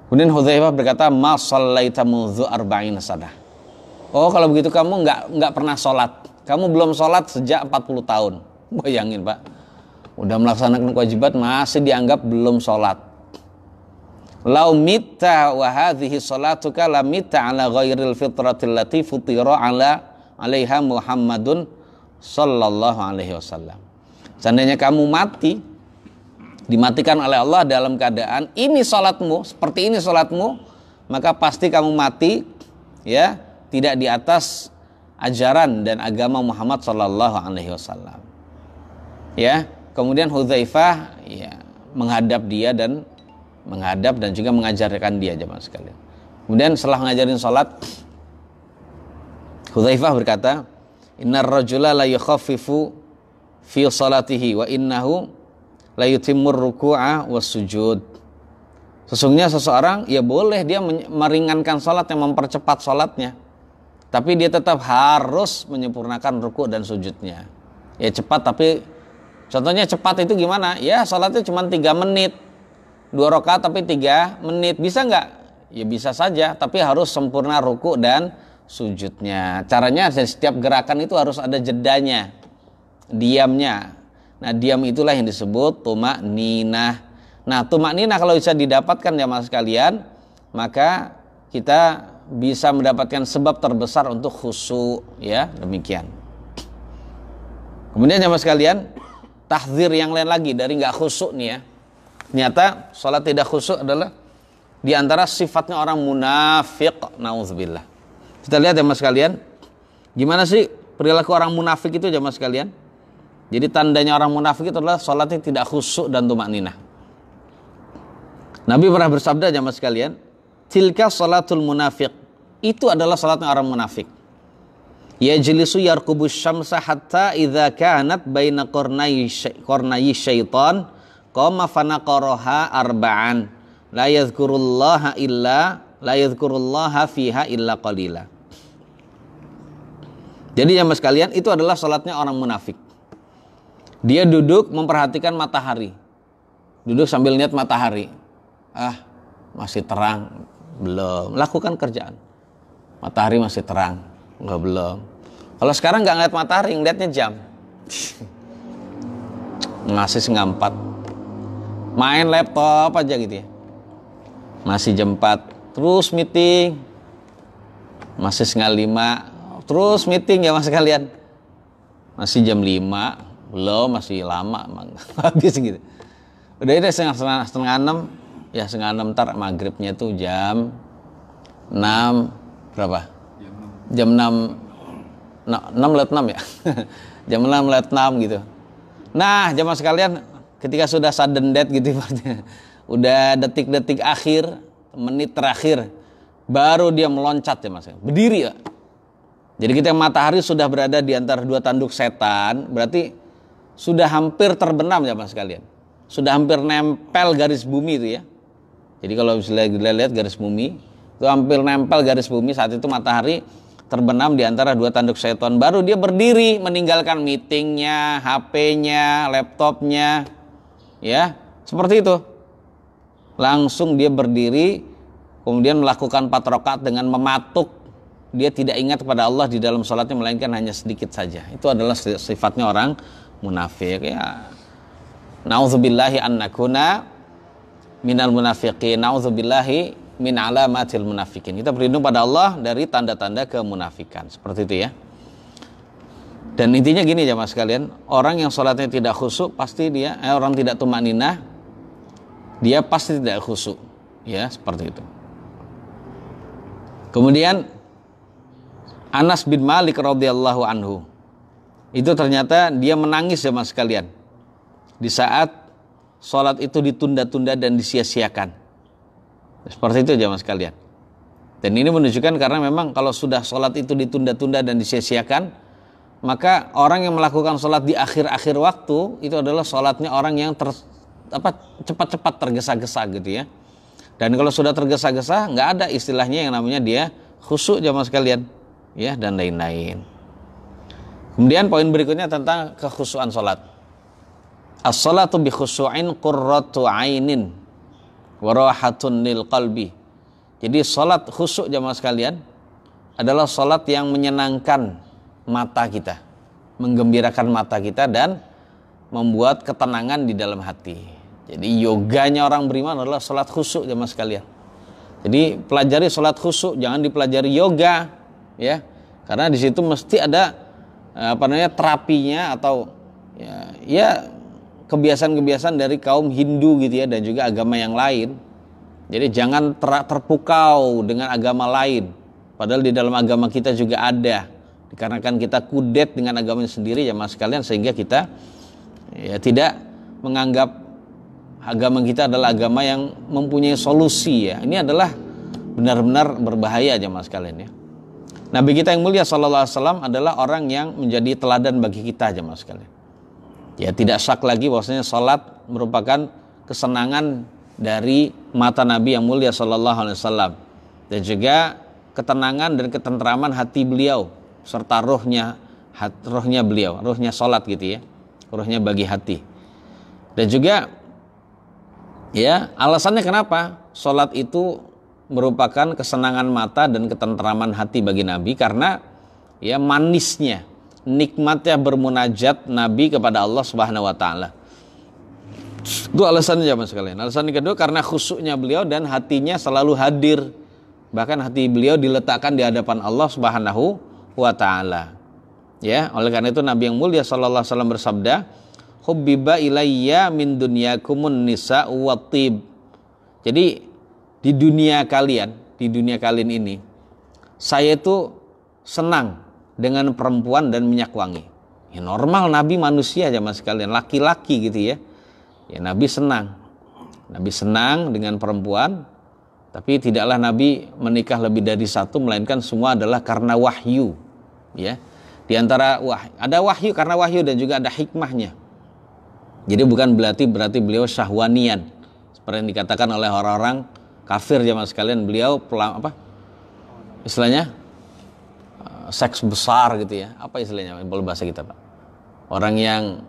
Speaker 1: Kemudian Hudzaifah berkata, "Ma shallaita mundzu arba'ina sana." Oh, kalau begitu kamu nggak pernah sholat. Kamu belum sholat sejak 40 tahun. Bayangin Pak, udah melaksanakan kewajiban masih dianggap belum sholat. Lau mitta wa hadhihi sholatuka la mitta ala ghairil fitratil lati futira alaiha Muhammadun sallallahu alaihi wasallam. Seandainya kamu mati, dimatikan oleh Allah dalam keadaan ini sholatmu, seperti ini sholatmu, maka pasti kamu mati ya tidak di atas ajaran dan agama Muhammad sallallahu alaihi wasallam. Ya, kemudian Hudzaifah ya menghadap dan juga mengajarkan dia jemaah sekalian. Kemudian setelah ngajarin sholat, Hudzaifah berkata, "Innar rajula la yukhaffifu fi salatihi wa innahu la yutimmur ruku'a was sujud." Sesungguhnya seseorang ya boleh dia meringankan sholat, yang mempercepat sholatnya, tapi dia tetap harus menyempurnakan ruku dan sujudnya. Ya cepat, tapi contohnya cepat itu gimana? Ya sholatnya cuma 3 menit, 2 rakaat tapi 3 menit. Bisa nggak? Ya bisa saja, tapi harus sempurna ruku dan sujudnya. Caranya setiap gerakan itu harus ada jedanya, diamnya. Nah diam itulah yang disebut tumakninah. Nah tumakninah kalau bisa didapatkan ya mas sekalian, maka kita bisa mendapatkan sebab terbesar untuk khusyuk, ya demikian. Kemudian ya mas sekalian, tahdzir yang lain lagi dari nggak khusyuk nih ya. Ternyata sholat tidak khusyuk adalah diantara sifatnya orang munafik. Nauzubillah. Kita lihat ya mas sekalian, gimana sih perilaku orang munafik itu ya mas sekalian. Jadi tandanya orang munafik itu adalah sholatnya tidak khusyuk dan tumakninah. Nabi pernah bersabda ya mas sekalian, tilka sholatul munafik. Itu adalah sholatnya orang munafik. Yajlisu yarqubus syamsa hatta idza kanat baina qarnayi syaitan qama fanaqaraha arba'an la yadhkurullaha fiha illa qalila. Jadi ya mas kalian, itu adalah sholatnya orang munafik. Dia duduk memperhatikan matahari, duduk sambil lihat matahari. Masih terang, belum lakukan kerjaan. Matahari masih terang, belum. Kalau sekarang nggak ngeliat matahari, ngeliatnya jam. Masih setengah 4. Main laptop aja gitu ya. Masih jam 4. Terus meeting. Masih setengah 5. Terus meeting ya mas kalian. Masih jam 5. Belum, masih lama. Habis gitu. Udah ini setengah 6. Ya setengah 6 ntar maghribnya tuh jam 6. Berapa? Jam 6. 6 lewat 6 ya. Jam 6 lewat 6 gitu. Nah jamaah sekalian, ketika sudah sudden death gitu udah detik-detik akhir, menit terakhir, baru dia meloncat ya mas, berdiri ya. Jadi kita matahari sudah berada di antara 2 tanduk setan, berarti sudah hampir terbenam ya mas sekalian. Sudah hampir nempel garis bumi itu ya. Jadi kalau misalnya lihat garis bumi, itu hampir nempel garis bumi, saat itu matahari terbenam di antara 2 tanduk setan. Baru dia berdiri meninggalkan meetingnya, HP-nya, laptopnya, ya seperti itu. Langsung dia berdiri, kemudian melakukan 4 rakaat dengan mematuk. Dia tidak ingat kepada Allah di dalam sholatnya, melainkan hanya sedikit saja. Itu adalah sifatnya orang munafik. Ya, nauzubillahi an nakuna minal munafiqin. Nauzubillahi min alamatil munafikin. Kita berlindung pada Allah dari tanda-tanda kemunafikan. Seperti itu ya. Dan intinya gini ya mas sekalian, orang yang sholatnya tidak khusyuk pasti dia orang tidak tumakninah, dia pasti tidak khusyuk. Ya, seperti itu. Kemudian Anas bin Malik radhiyallahu anhu. Itu ternyata dia menangis ya mas sekalian. di saat sholat itu ditunda-tunda dan disia-siakan. Seperti itu jamaah sekalian. Dan ini menunjukkan karena memang kalau sudah sholat itu ditunda-tunda dan disia-siakan, maka orang yang melakukan sholat di akhir-akhir waktu itu adalah sholatnya orang yang cepat-cepat tergesa-gesa gitu ya. Dan kalau sudah tergesa-gesa, nggak ada istilahnya yang namanya dia khusyuk jamaah sekalian, ya, dan lain-lain. Kemudian poin berikutnya tentang kekhusyuan sholat. As-sholatu bi khusyu'in qurratu 'ainin wa rahatun lil qalbi. Jadi sholat khusyuk jamaah sekalian adalah sholat yang menyenangkan mata kita, menggembirakan mata kita dan membuat ketenangan di dalam hati. Jadi yoganya orang beriman adalah sholat khusyuk jamaah sekalian. Jadi pelajari sholat khusyuk, jangan dipelajari yoga, ya, karena di situ mesti ada terapinya atau ya kebiasaan-kebiasaan dari kaum Hindu gitu ya, dan juga agama yang lain. Jadi jangan terpukau dengan agama lain, padahal di dalam agama kita juga ada. Dikarenakan kita kudet dengan agamanya sendiri jamaah sekalian, sehingga kita ya tidak menganggap agama kita adalah agama yang mempunyai solusi ya. Ini adalah benar-benar berbahaya jamaah sekalian ya. Nabi kita yang mulia sallallahu alaihi wasallam adalah orang yang menjadi teladan bagi kita jamaah sekalian. Ya, tidak syak lagi bahwasanya salat merupakan kesenangan dari mata Nabi yang mulia sallallahu alaihi wasallam, dan juga ketenangan dan ketentraman hati beliau serta rohnya beliau, rohnya salat gitu ya, rohnya bagi hati. Dan juga ya, alasannya kenapa salat itu merupakan kesenangan mata dan ketentraman hati bagi Nabi, karena ya manisnya, nikmatnya bermunajat Nabi kepada Allah Subhanahu wa taala. Itu alasannya jamaah sekalian. Alasan yang kedua karena khusyuknya beliau dan hatinya selalu hadir. Bahkan hati beliau diletakkan di hadapan Allah Subhanahu wa taala. Ya, oleh karena itu Nabi yang mulia sallallahu alaihi wasallam bersabda, "Hubbiba ilayya min dunyakumun nisa wa tib." Jadi di dunia kalian ini, saya itu senang dengan perempuan dan minyak wangi. Ya normal, Nabi manusia jamaah sekalian, laki-laki gitu ya. Ya Nabi senang dengan perempuan, tapi tidaklah Nabi menikah lebih dari satu, melainkan semua adalah karena wahyu. Ya, di antara ada wahyu, karena wahyu dan juga ada hikmahnya. Jadi bukan berarti beliau syahwanian seperti yang dikatakan oleh orang-orang kafir jamaah sekalian. Beliau istilahnya seks besar gitu ya. Apa istilahnya kalau bahasa kita, Pak? Orang yang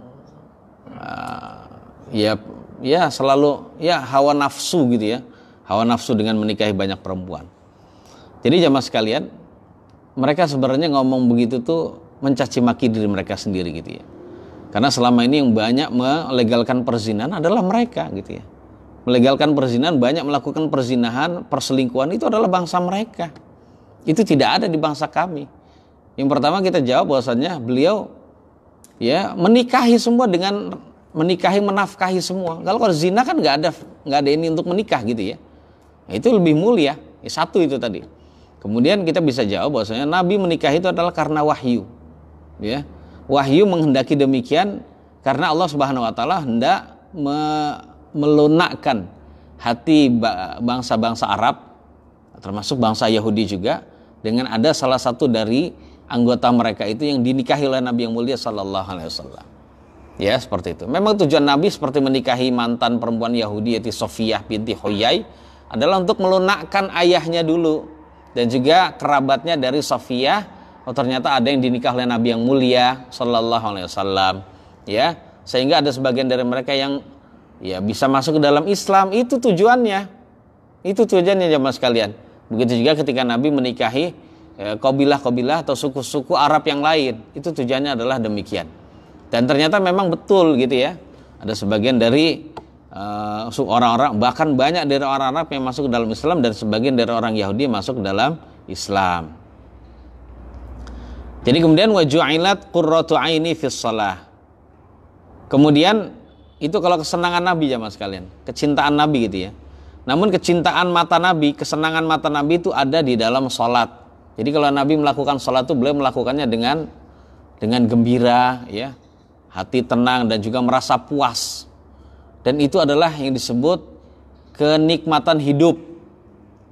Speaker 1: ya selalu ya hawa nafsu gitu ya. Hawa nafsu dengan menikahi banyak perempuan. Jadi jamaah sekalian, mereka sebenarnya ngomong begitu tuh mencaci maki diri mereka sendiri gitu ya. Karena selama ini yang banyak melegalkan perzinahan adalah mereka gitu ya. Melegalkan perzinahan, banyak melakukan perzinahan, perselingkuhan itu adalah bangsa mereka. Itu tidak ada di bangsa kami. Yang pertama kita jawab bahwasannya beliau ya menikahi semua dengan menafkahi semua. Kalau zina kan nggak ada ini untuk menikah gitu ya. Nah, itu lebih mulia. Satu itu tadi. Kemudian kita bisa jawab bahwasanya Nabi menikah itu adalah karena wahyu. Ya. Wahyu menghendaki demikian karena Allah Subhanahu wa taala hendak melunakkan hati bangsa-bangsa Arab, termasuk bangsa Yahudi juga, dengan ada salah satu dari anggota mereka itu yang dinikahi oleh Nabi yang mulia sallallahu alaihi wasallam. Ya, seperti itu. Memang tujuan Nabi seperti menikahi mantan perempuan Yahudi yaitu Sofiyah binti Huyai adalah untuk melunakkan ayahnya dulu dan juga kerabatnya dari Sofiyah. Oh, ternyata ada yang dinikah oleh Nabi yang mulia sallallahu alaihi wasallam. Ya, sehingga ada sebagian dari mereka yang ya bisa masuk ke dalam Islam. Itu tujuannya. Itu tujuannya jamaah sekalian. Begitu juga ketika Nabi menikahi kabilah-kabilah atau suku-suku Arab yang lain. Itu tujuannya adalah demikian. Dan ternyata memang betul gitu ya. Ada sebagian dari orang-orang, bahkan banyak dari orang Arab yang masuk ke dalam Islam, dan sebagian dari orang Yahudi masuk ke dalam Islam. Jadi kemudian waju'ilat qurratu aini fis shalah. Kemudian itu kalau kesenangan Nabi jamaah sekalian, kecintaan Nabi gitu ya. Namun kecintaan mata Nabi, kesenangan mata Nabi itu ada di dalam sholat. Jadi kalau Nabi melakukan sholat itu beliau melakukannya dengan gembira ya. hati tenang dan juga merasa puas. Dan itu adalah yang disebut kenikmatan hidup.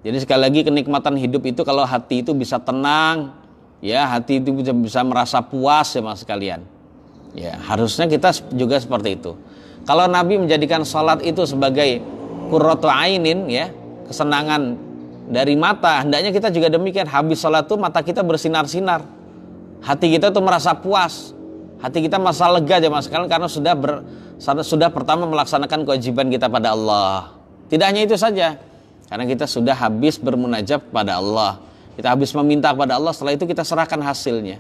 Speaker 1: Jadi sekali lagi, kenikmatan hidup itu kalau hati itu bisa tenang, ya, hati itu bisa merasa puas ya mas sekalian. Ya, harusnya kita juga seperti itu. Kalau Nabi menjadikan salat itu sebagai qurratu ainin, ya, kesenangan dari mata, hendaknya kita juga demikian. Habis salat itu mata kita bersinar-sinar, hati kita tuh merasa puas, hati kita merasa lega ya mas sekalian, karena sudah pertama melaksanakan kewajiban kita pada Allah. Tidak hanya itu saja, karena kita sudah habis bermunajat kepada Allah, kita habis meminta kepada Allah, setelah itu kita serahkan hasilnya.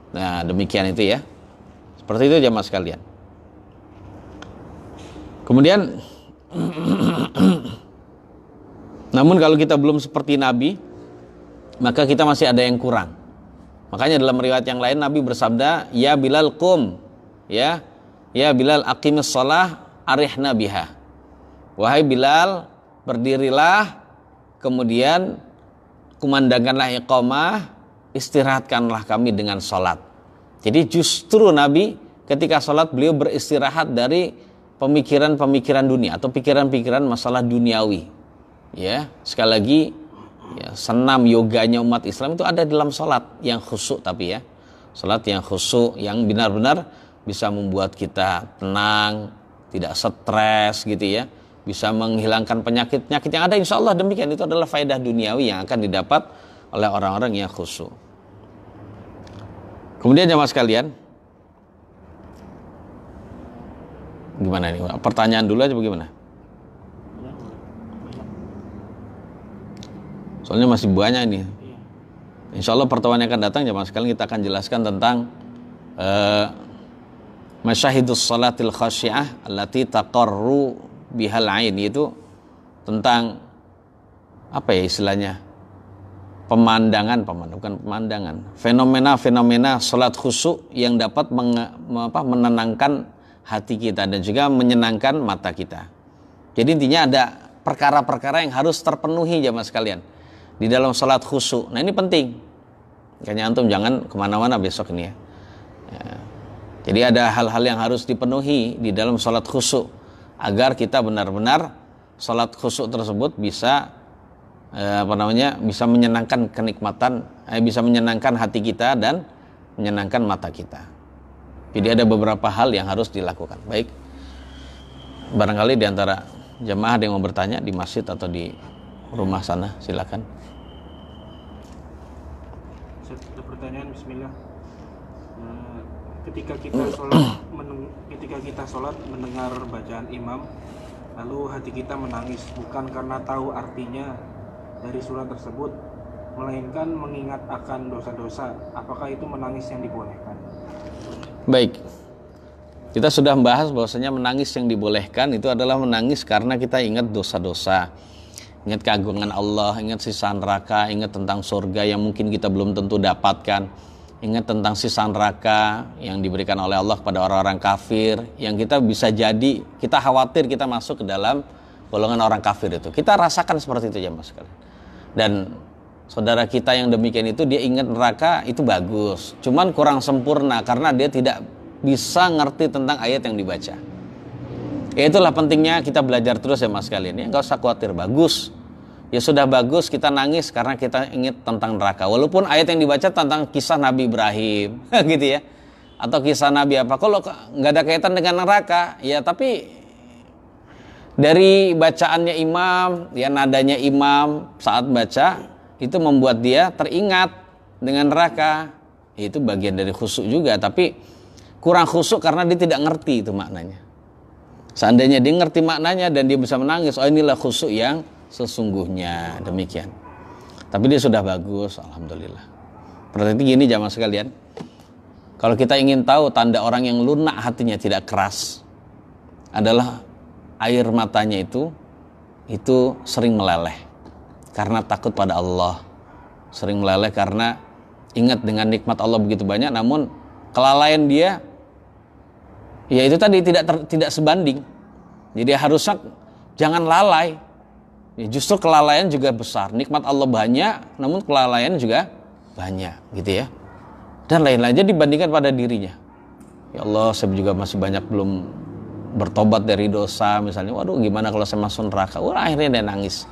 Speaker 1: Nah demikian itu ya, seperti itu jamaah sekalian. Kemudian namun kalau kita belum seperti Nabi, maka kita masih ada yang kurang. Makanya dalam riwayat yang lain Nabi bersabda, ya Bilal qum, ya Bilal aqimis shalah arihna biha. Wahai Bilal, berdirilah, kemudian kumandangkanlah iqamah, istirahatkanlah kami dengan sholat. Jadi justru Nabi ketika sholat beliau beristirahat dari pemikiran-pemikiran dunia atau pikiran-pikiran masalah duniawi. Ya, sekali lagi, ya, senam yoganya umat Islam itu ada dalam sholat yang khusyuk, tapi ya, sholat yang khusyuk yang benar-benar bisa membuat kita tenang, tidak stres gitu ya, bisa menghilangkan penyakit-penyakit yang ada, insya Allah demikian. Itu adalah faedah duniawi yang akan didapat oleh orang-orang yang khusyuk. Kemudian jamaah sekalian, gimana nih? Pertanyaan dulu aja bagaimana? Soalnya masih banyak ini. Insya Allah pertemuan yang akan datang jamaah sekalian kita akan jelaskan tentang masyahidus salatil khasyi'ah allati taqarru bihal ain, itu tentang apa ya istilahnya, fenomena salat khusyuk yang dapat menenangkan hati kita dan juga menyenangkan mata kita. Jadi intinya ada perkara-perkara yang harus terpenuhi jamaah sekalian di dalam salat khusyuk. Nah ini penting, kayaknya antum jangan kemana-mana besok ini ya. Jadi ada hal-hal yang harus dipenuhi di dalam salat khusyuk agar kita benar-benar salat khusyuk tersebut bisa bisa menyenangkan kenikmatan, bisa menyenangkan hati kita dan menyenangkan mata kita. Jadi ada beberapa hal yang harus dilakukan. Baik, barangkali di antara jemaah ada yang mau bertanya di masjid atau di rumah sana, silakan.
Speaker 2: Ada pertanyaan, bismillah. Ketika kita sholat mendengar bacaan imam, lalu hati kita menangis bukan karena tahu artinya dari surat tersebut, melainkan mengingat akan dosa-dosa, apakah itu menangis yang dibolehkan?
Speaker 1: Baik, kita sudah membahas bahwasanya menangis yang dibolehkan itu adalah menangis karena kita ingat dosa-dosa, ingat keagungan Allah, ingat sisa neraka, ingat tentang surga yang mungkin kita belum tentu dapatkan, ingat tentang sisa neraka yang diberikan oleh Allah kepada orang-orang kafir, yang kita bisa jadi, kita khawatir kita masuk ke dalam golongan orang kafir itu. Kita rasakan seperti itu ya mas sekalian. Dan saudara kita yang demikian itu, dia ingat neraka itu bagus, cuman kurang sempurna karena dia tidak bisa ngerti tentang ayat yang dibaca. Ya itulah pentingnya kita belajar terus ya mas sekalian ya, nggak usah khawatir, bagus. Ya sudah bagus kita nangis karena kita ingat tentang neraka. Walaupun ayat yang dibaca tentang kisah Nabi Ibrahim gitu ya, atau kisah Nabi apa, kalau nggak ada kaitan dengan neraka ya, tapi dari bacaannya imam, ya nadanya imam saat baca itu membuat dia teringat dengan neraka. Itu bagian dari khusyuk juga, tapi kurang khusyuk karena dia tidak ngerti itu maknanya. Seandainya dia ngerti maknanya dan dia bisa menangis, oh inilah khusyuk yang sesungguhnya, demikian. Tapi dia sudah bagus, alhamdulillah. Berarti gini jamaah sekalian, kalau kita ingin tahu tanda orang yang lunak hatinya tidak keras, adalah air matanya itu sering meleleh karena takut pada Allah, sering meleleh karena ingat dengan nikmat Allah begitu banyak, namun kelalaian dia ya itu tadi tidak sebanding. Jadi harusnya jangan lalai. Ya, justru kelalaian juga besar. Nikmat Allah banyak, namun kelalaian juga banyak, gitu ya. Dan lain-lainnya dibandingkan pada dirinya. Ya Allah, saya juga masih banyak belum bertobat dari dosa misalnya. Waduh, gimana kalau saya masuk neraka? Wah, akhirnya dia nangis.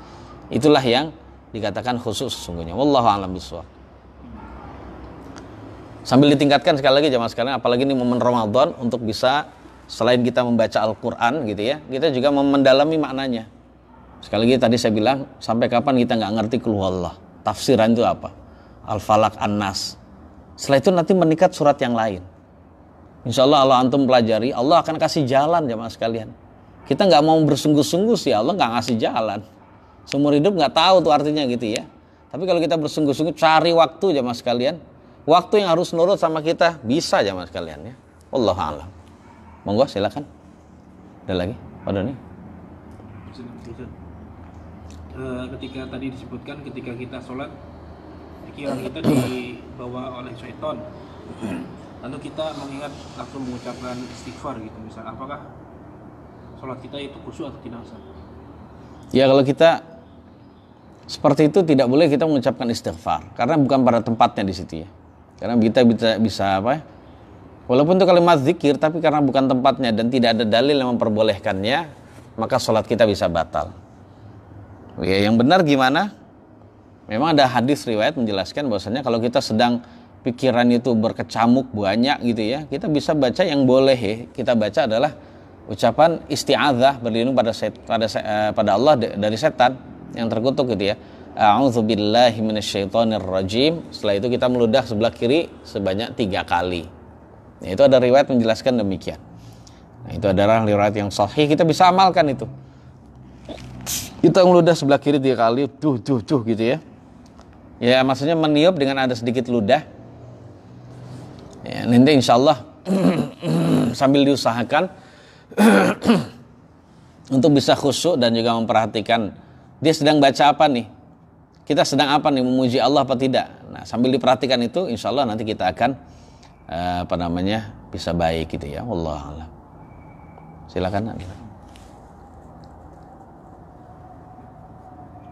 Speaker 1: Itulah yang dikatakan khusyuk sesungguhnya. Wallahu a'lam bishawab. Sambil ditingkatkan sekali lagi jamaah sekalian, apalagi ini momen Ramadan, untuk bisa selain kita membaca Al-Quran gitu ya, kita juga mendalami maknanya. Sekali lagi tadi saya bilang, sampai kapan kita nggak ngerti Qul Huwallah, tafsiran itu apa, Al-Falaq, An-Nas. Setelah itu nanti meningkat surat yang lain. Insya Allah Allah antum pelajari, Allah akan kasih jalan jamaah sekalian. Kita nggak mau bersungguh-sungguh sih, Allah nggak ngasih jalan. Seumur hidup nggak tahu tuh artinya gitu ya. Tapi kalau kita bersungguh-sungguh cari waktu jamaah sekalian, waktu yang harus nurut sama kita bisa jamaah sekalian ya. Wallahu a'lam. Monggo silakan. Ada lagi? Pada nih.
Speaker 2: Ketika tadi disebutkan ketika kita sholat, pikiran kita dibawa oleh syaitan. Lalu kita mengingat langsung mengucapkan istighfar gitu misal, apakah sholat kita itu khusyuk atau tidak?
Speaker 1: Ya kalau kita seperti itu tidak boleh kita mengucapkan istighfar karena bukan pada tempatnya di situ ya. Karena kita bisa apa ya? Walaupun itu kalimat zikir tapi karena bukan tempatnya dan tidak ada dalil yang memperbolehkannya, maka sholat kita bisa batal. Ya, yang benar gimana? Memang ada hadis riwayat menjelaskan bahwasanya kalau kita sedang pikiran itu berkecamuk banyak gitu ya, kita bisa baca yang boleh ya. Kita baca adalah ucapan isti'adzah, berlindung pada Allah dari setan yang terkutuk gitu ya. A'udzubillahi minasyaitonirrajim. Setelah itu kita meludah sebelah kiri sebanyak 3 kali. Nah, itu ada riwayat menjelaskan demikian. Nah, itu adalah riwayat yang sahih, kita bisa amalkan itu. Kita meludah sebelah kiri 3 kali, tuh gitu ya. Ya maksudnya meniup dengan ada sedikit ludah. Ya, nanti insya Allah sambil diusahakan untuk bisa khusyuk dan juga memperhatikan dia sedang baca apa nih, kita sedang apa nih, memuji Allah apa tidak. Nah sambil diperhatikan itu insya Allah nanti kita akan bisa baik gitu ya. Wallahu a'lam. Silakan.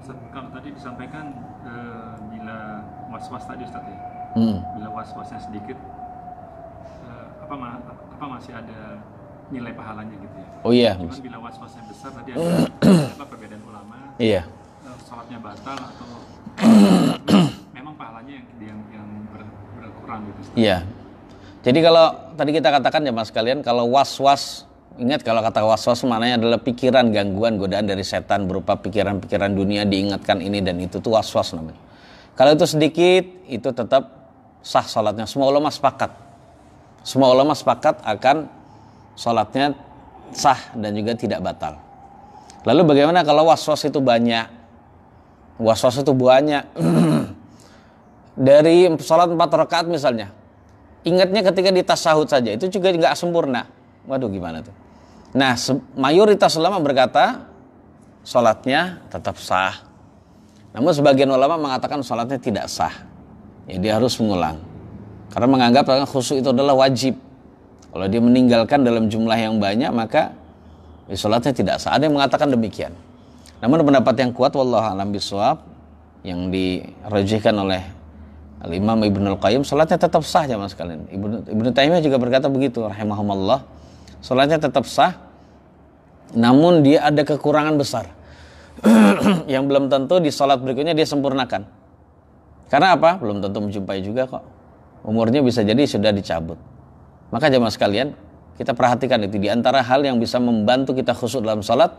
Speaker 3: Kalau tadi disampaikan bila was-was tadi Ustaz ya, bila was-wasnya sedikit, apa masih ada nilai pahalanya gitu ya?
Speaker 1: Oh iya.
Speaker 3: Cuman bila was-wasnya besar tadi ada perbedaan ulama.
Speaker 1: Iya.
Speaker 3: Salatnya batal atau memang pahalanya yang berkurang gitu Ustaz.
Speaker 1: Iya. Jadi kalau tadi kita katakan ya mas kalian, kalau was-was, ingat kalau kata was-was maknanya adalah pikiran, gangguan, godaan dari setan berupa pikiran-pikiran dunia, diingatkan ini dan itu tuh was-was namanya. Kalau itu sedikit, itu tetap sah salatnya. Semua ulama sepakat akan salatnya sah dan juga tidak batal. Lalu bagaimana kalau was-was itu banyak? Was-was itu banyak. Dari salat 4 rakaat misalnya, ingatnya ketika di tasyahud saja, itu juga nggak sempurna. Waduh gimana tuh? Nah, mayoritas ulama berkata salatnya tetap sah. Namun sebagian ulama mengatakan salatnya tidak sah. Ya, dia harus mengulang. Karena menganggap khusyuk itu adalah wajib. Kalau dia meninggalkan dalam jumlah yang banyak, maka ya, salatnya tidak sah. Ada yang mengatakan demikian. Namun pendapat yang kuat wallahu a'lam bishawab yang dirajihkan oleh Al-Imam Ibnu Al-Qayyim, salatnya tetap sah jamaah sekalian. Ibnu Taimiyah juga berkata begitu rahimahumullah. Salatnya tetap sah, namun dia ada kekurangan besar yang belum tentu di salat berikutnya dia sempurnakan. Karena apa? Belum tentu menjumpai juga kok. Umurnya bisa jadi sudah dicabut. Maka jamaah sekalian, kita perhatikan itu. Di antara hal yang bisa membantu kita khusyuk dalam salat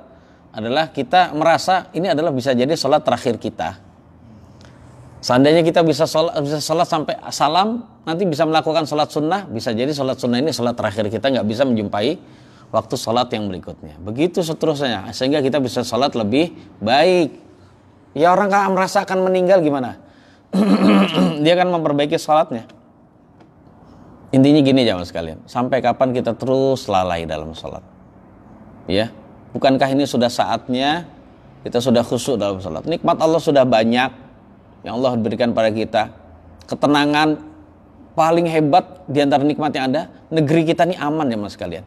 Speaker 1: adalah kita merasa ini adalah bisa jadi salat terakhir kita. Seandainya kita bisa salat sampai salam, nanti bisa melakukan salat sunnah, bisa jadi salat sunnah ini salat terakhir kita, nggak bisa menjumpai waktu salat yang berikutnya. Begitu seterusnya, sehingga kita bisa salat lebih baik. Ya orang kan merasa akan meninggal gimana? Dia akan memperbaiki salatnya. Intinya gini jamaah sekalian, sampai kapan kita terus lalai dalam salat? Ya, bukankah ini sudah saatnya kita sudah khusyuk dalam salat? Nikmat Allah sudah banyak yang Allah berikan pada kita. Ketenangan paling hebat di antara nikmat yang ada, negeri kita ini aman ya mas sekalian.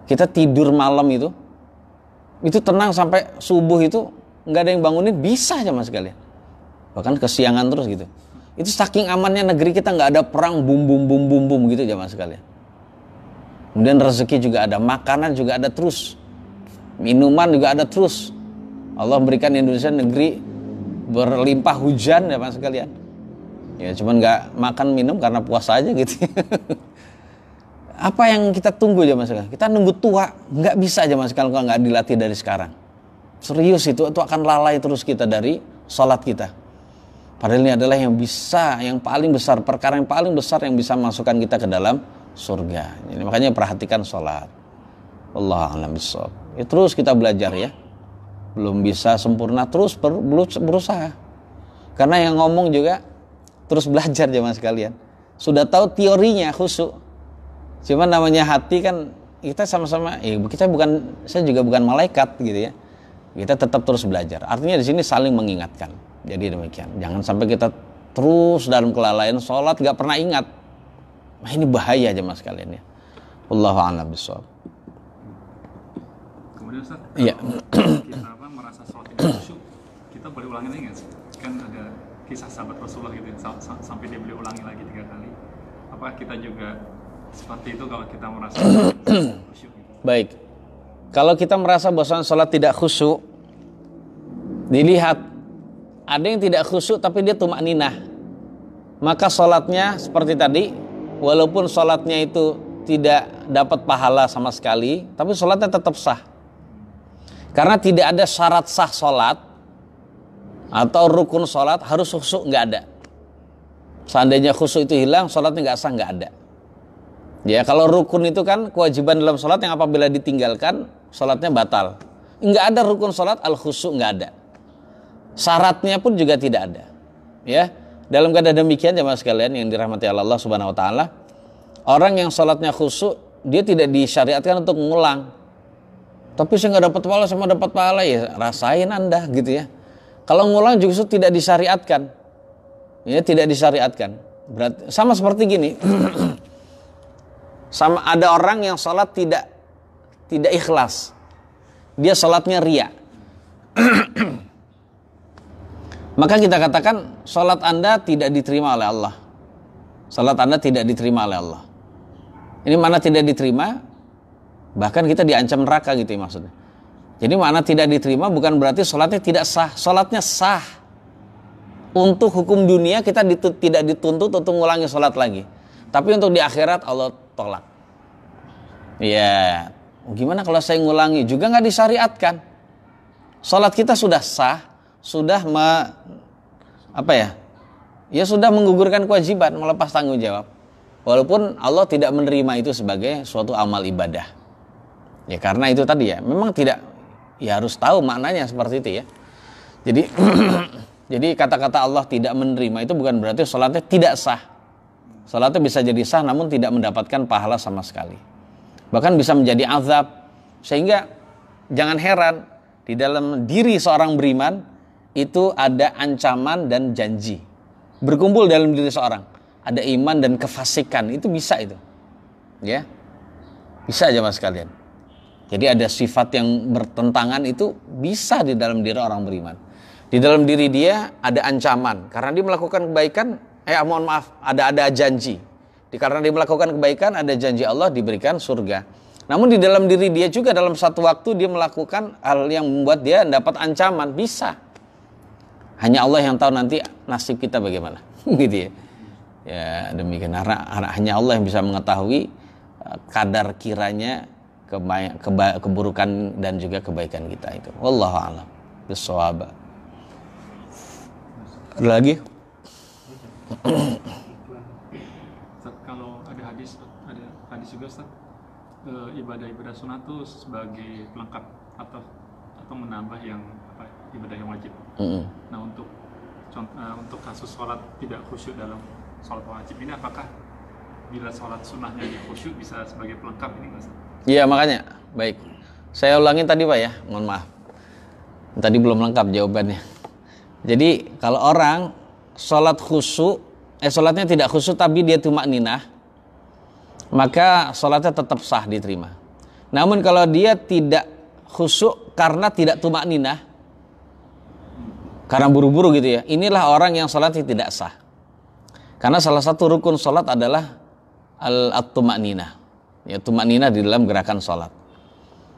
Speaker 1: Kita tidur malam itu tenang sampai subuh itu nggak ada yang bangunin, bisa aja mas sekalian. Bahkan kesiangan terus gitu. Itu saking amannya negeri kita, nggak ada perang bum bum bum bum bum gitu aja mas sekalian. Kemudian rezeki juga ada, makanan juga ada terus, minuman juga ada terus. Allah berikan Indonesia negeri berlimpah hujan ya Mas sekalian. Ya cuman nggak makan minum karena puasa aja gitu. Apa yang kita tunggu aja Mas sekalian? Kita nunggu tua, nggak bisa aja Mas sekalian kalau nggak dilatih dari sekarang. Serius itu akan lalai terus kita dari sholat kita. Padahal ini adalah yang bisa, yang paling besar, perkara yang paling besar yang bisa masukkan kita ke dalam surga. Jadi makanya perhatikan sholat. Wallahu a'lam bishawab. Ya, terus kita belajar ya. Belum bisa sempurna, terus berusaha. Karena yang ngomong juga terus belajar jemaah sekalian. Sudah tahu teorinya khusyuk. Cuman namanya hati kan kita sama-sama, saya juga bukan malaikat gitu ya. Kita tetap terus belajar. Artinya di sini saling mengingatkan. Jadi demikian. Jangan sampai kita terus dalam kelalaian sholat gak pernah ingat. Nah, ini bahaya aja mas kalian ya. Wallahu a'lam bishawab.
Speaker 3: Kemudian Ustaz,
Speaker 1: iya.
Speaker 3: Kita merasa sholat itu khusyuk, kita boleh ulangi lagi nggak sih? Kan ada kisah sahabat Rasulullah gitu, sampai dia boleh ulangi lagi 3 kali. Apakah kita juga seperti itu kalau kita merasa khusyuk? Gitu?
Speaker 1: Baik. Kalau kita merasa bahwa sholat tidak khusyuk, dilihat ada yang tidak khusyuk tapi dia tumakninah, maka sholatnya seperti tadi, walaupun sholatnya itu tidak dapat pahala sama sekali, tapi sholatnya tetap sah. Karena tidak ada syarat sah sholat atau rukun sholat harus khusyuk, nggak ada. Seandainya khusyuk itu hilang, sholatnya nggak sah, nggak ada. Ya kalau rukun itu kan kewajiban dalam sholat yang apabila ditinggalkan sholatnya batal. Nggak ada rukun sholat al khusyuk, nggak ada. Syaratnya pun juga tidak ada. Ya dalam keadaan demikian jemaah sekalian yang dirahmati Allah Subhanahu Wa Taala, orang yang sholatnya khusyuk dia tidak disyariatkan untuk mengulang. Tapi saya nggak dapat pahala, saya mau dapat pahala, ya rasain Anda gitu ya. Kalau ngulang justru tidak disyariatkan. Ya tidak disyariatkan. Berarti sama seperti gini. Sama ada orang yang sholat tidak ikhlas. Dia sholatnya riya. Maka kita katakan sholat Anda tidak diterima oleh Allah. Sholat Anda tidak diterima oleh Allah. Ini mana tidak diterima? Bahkan kita diancam neraka gitu ya maksudnya. Jadi mana tidak diterima bukan berarti sholatnya tidak sah. Sholatnya sah. Untuk hukum dunia kita tidak dituntut untuk mengulangi sholat lagi. Tapi untuk di akhirat Allah tolak. Ya, gimana kalau saya ngulangi? Juga nggak disyariatkan. Sholat kita sudah sah, sudah Ya sudah menggugurkan kewajiban, melepas tanggung jawab. Walaupun Allah tidak menerima itu sebagai suatu amal ibadah. Ya karena itu tadi ya, memang tidak, ya harus tahu maknanya seperti itu ya. Jadi jadi kata-kata Allah tidak menerima itu bukan berarti sholatnya tidak sah. Sholatnya bisa jadi sah namun tidak mendapatkan pahala sama sekali. Bahkan bisa menjadi azab. Sehingga jangan heran di dalam diri seorang beriman itu ada ancaman dan janji. Berkumpul dalam diri seorang. Ada iman dan kefasikan, itu bisa itu. Ya. Bisa aja mas kalian. Jadi ada sifat yang bertentangan itu bisa di dalam diri orang beriman. Di dalam diri dia ada ancaman karena dia melakukan kebaikan, ada janji. Karena dia melakukan kebaikan ada janji Allah diberikan surga. Namun di dalam diri dia juga dalam satu waktu dia melakukan hal yang membuat dia dapat ancaman, bisa. Hanya Allah yang tahu nanti nasib kita bagaimana. Gitu ya. Ya demikian, hanya Allah yang bisa mengetahui kadar kiranya keburukan dan juga kebaikan kita itu. Wallahu a'lam bishawab. Ada lagi?
Speaker 3: Ustaz, kalau ada hadis juga Ustaz, ibadah-ibadah sunat itu sebagai pelengkap atau menambah yang ibadah yang wajib. Nah untuk kasus sholat tidak khusyuk dalam sholat wajib ini, apakah bila sholat sunnahnya khusyuk bisa sebagai pelengkap ini Ustaz?
Speaker 1: Iya makanya, baik. Saya ulangin tadi Pak ya, mohon maaf. Tadi belum lengkap jawabannya. Jadi kalau orang sholat khusyuk, sholatnya tidak khusyuk tapi dia tumakninah, maka sholatnya tetap sah diterima. Namun kalau dia tidak khusyuk karena tidak tumakninah, karena buru-buru gitu ya, inilah orang yang sholatnya tidak sah. Karena salah satu rukun sholat adalah al-tumakninah. Ya, tumanina di dalam gerakan sholat.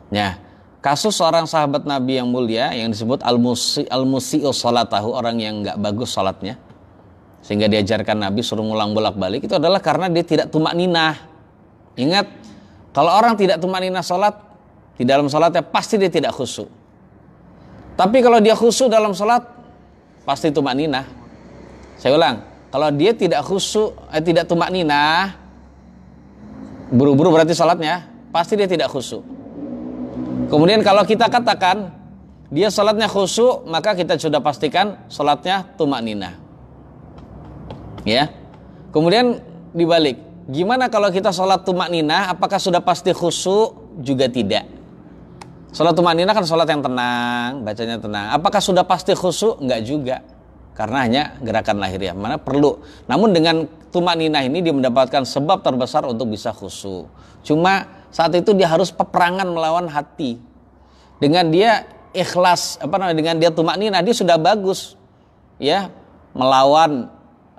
Speaker 1: Ya, kasus seorang sahabat Nabi yang mulia yang disebut al-musi'u sholatahu, orang yang nggak bagus sholatnya, sehingga diajarkan Nabi suruh ngulang bolak-balik, itu adalah karena dia tidak tumanina. Ingat, kalau orang tidak tumanina sholat, di dalam sholatnya pasti dia tidak khusyuk. Tapi kalau dia khusyuk dalam sholat, pasti tumanina. Saya ulang, kalau dia tidak khusyuk, tidak tumanina, buru-buru berarti sholatnya, pasti dia tidak khusyuk. Kemudian kalau kita katakan dia sholatnya khusyuk, maka kita sudah pastikan sholatnya tumanina. Ya. Kemudian dibalik, gimana kalau kita sholat tumanina, apakah sudah pasti khusyuk? Juga tidak. Sholat tumanina kan sholat yang tenang, bacanya tenang. Apakah sudah pasti khusyuk? Enggak juga. Karena hanya gerakan lahiriah, mana perlu. Namun dengan tumanina ini dia mendapatkan sebab terbesar untuk bisa khusyuk. Cuma saat itu dia harus peperangan melawan hati. Dengan dia ikhlas, dengan dia tumanina, dia sudah bagus, ya, melawan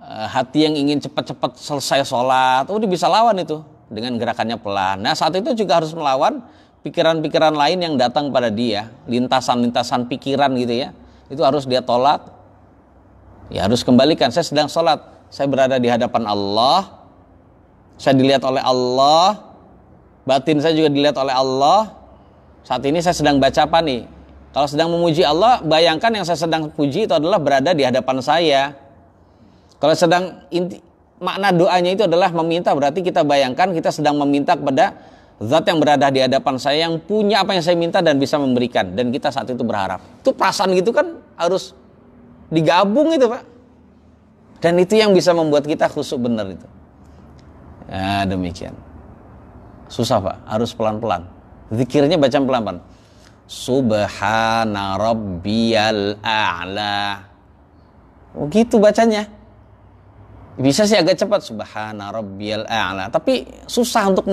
Speaker 1: hati yang ingin cepat-cepat selesai sholat. Dia bisa lawan itu dengan gerakannya pelan. Nah, saat itu juga harus melawan pikiran-pikiran lain yang datang pada dia, lintasan-lintasan pikiran gitu ya. Itu harus dia tolak. Ya, harus kembalikan, saya sedang sholat, saya berada di hadapan Allah, saya dilihat oleh Allah, batin saya juga dilihat oleh Allah. Saat ini saya sedang baca apa nih? Kalau sedang memuji Allah, bayangkan yang saya sedang puji itu adalah berada di hadapan saya. Kalau sedang makna doanya itu adalah meminta, berarti kita bayangkan kita sedang meminta kepada zat yang berada di hadapan saya, yang punya apa yang saya minta dan bisa memberikan, dan kita saat itu berharap. Itu perasaan gitu kan harus digabung itu, Pak. Dan itu yang bisa membuat kita khusyuk benar itu. Ya, demikian. Susah, Pak. Harus pelan-pelan. Zikirnya baca pelan-pelan. Subhana rabbiyal a'la. Oh, gitu bacanya. Bisa sih agak cepat, subhana rabbiyal a'la, tapi susah untuk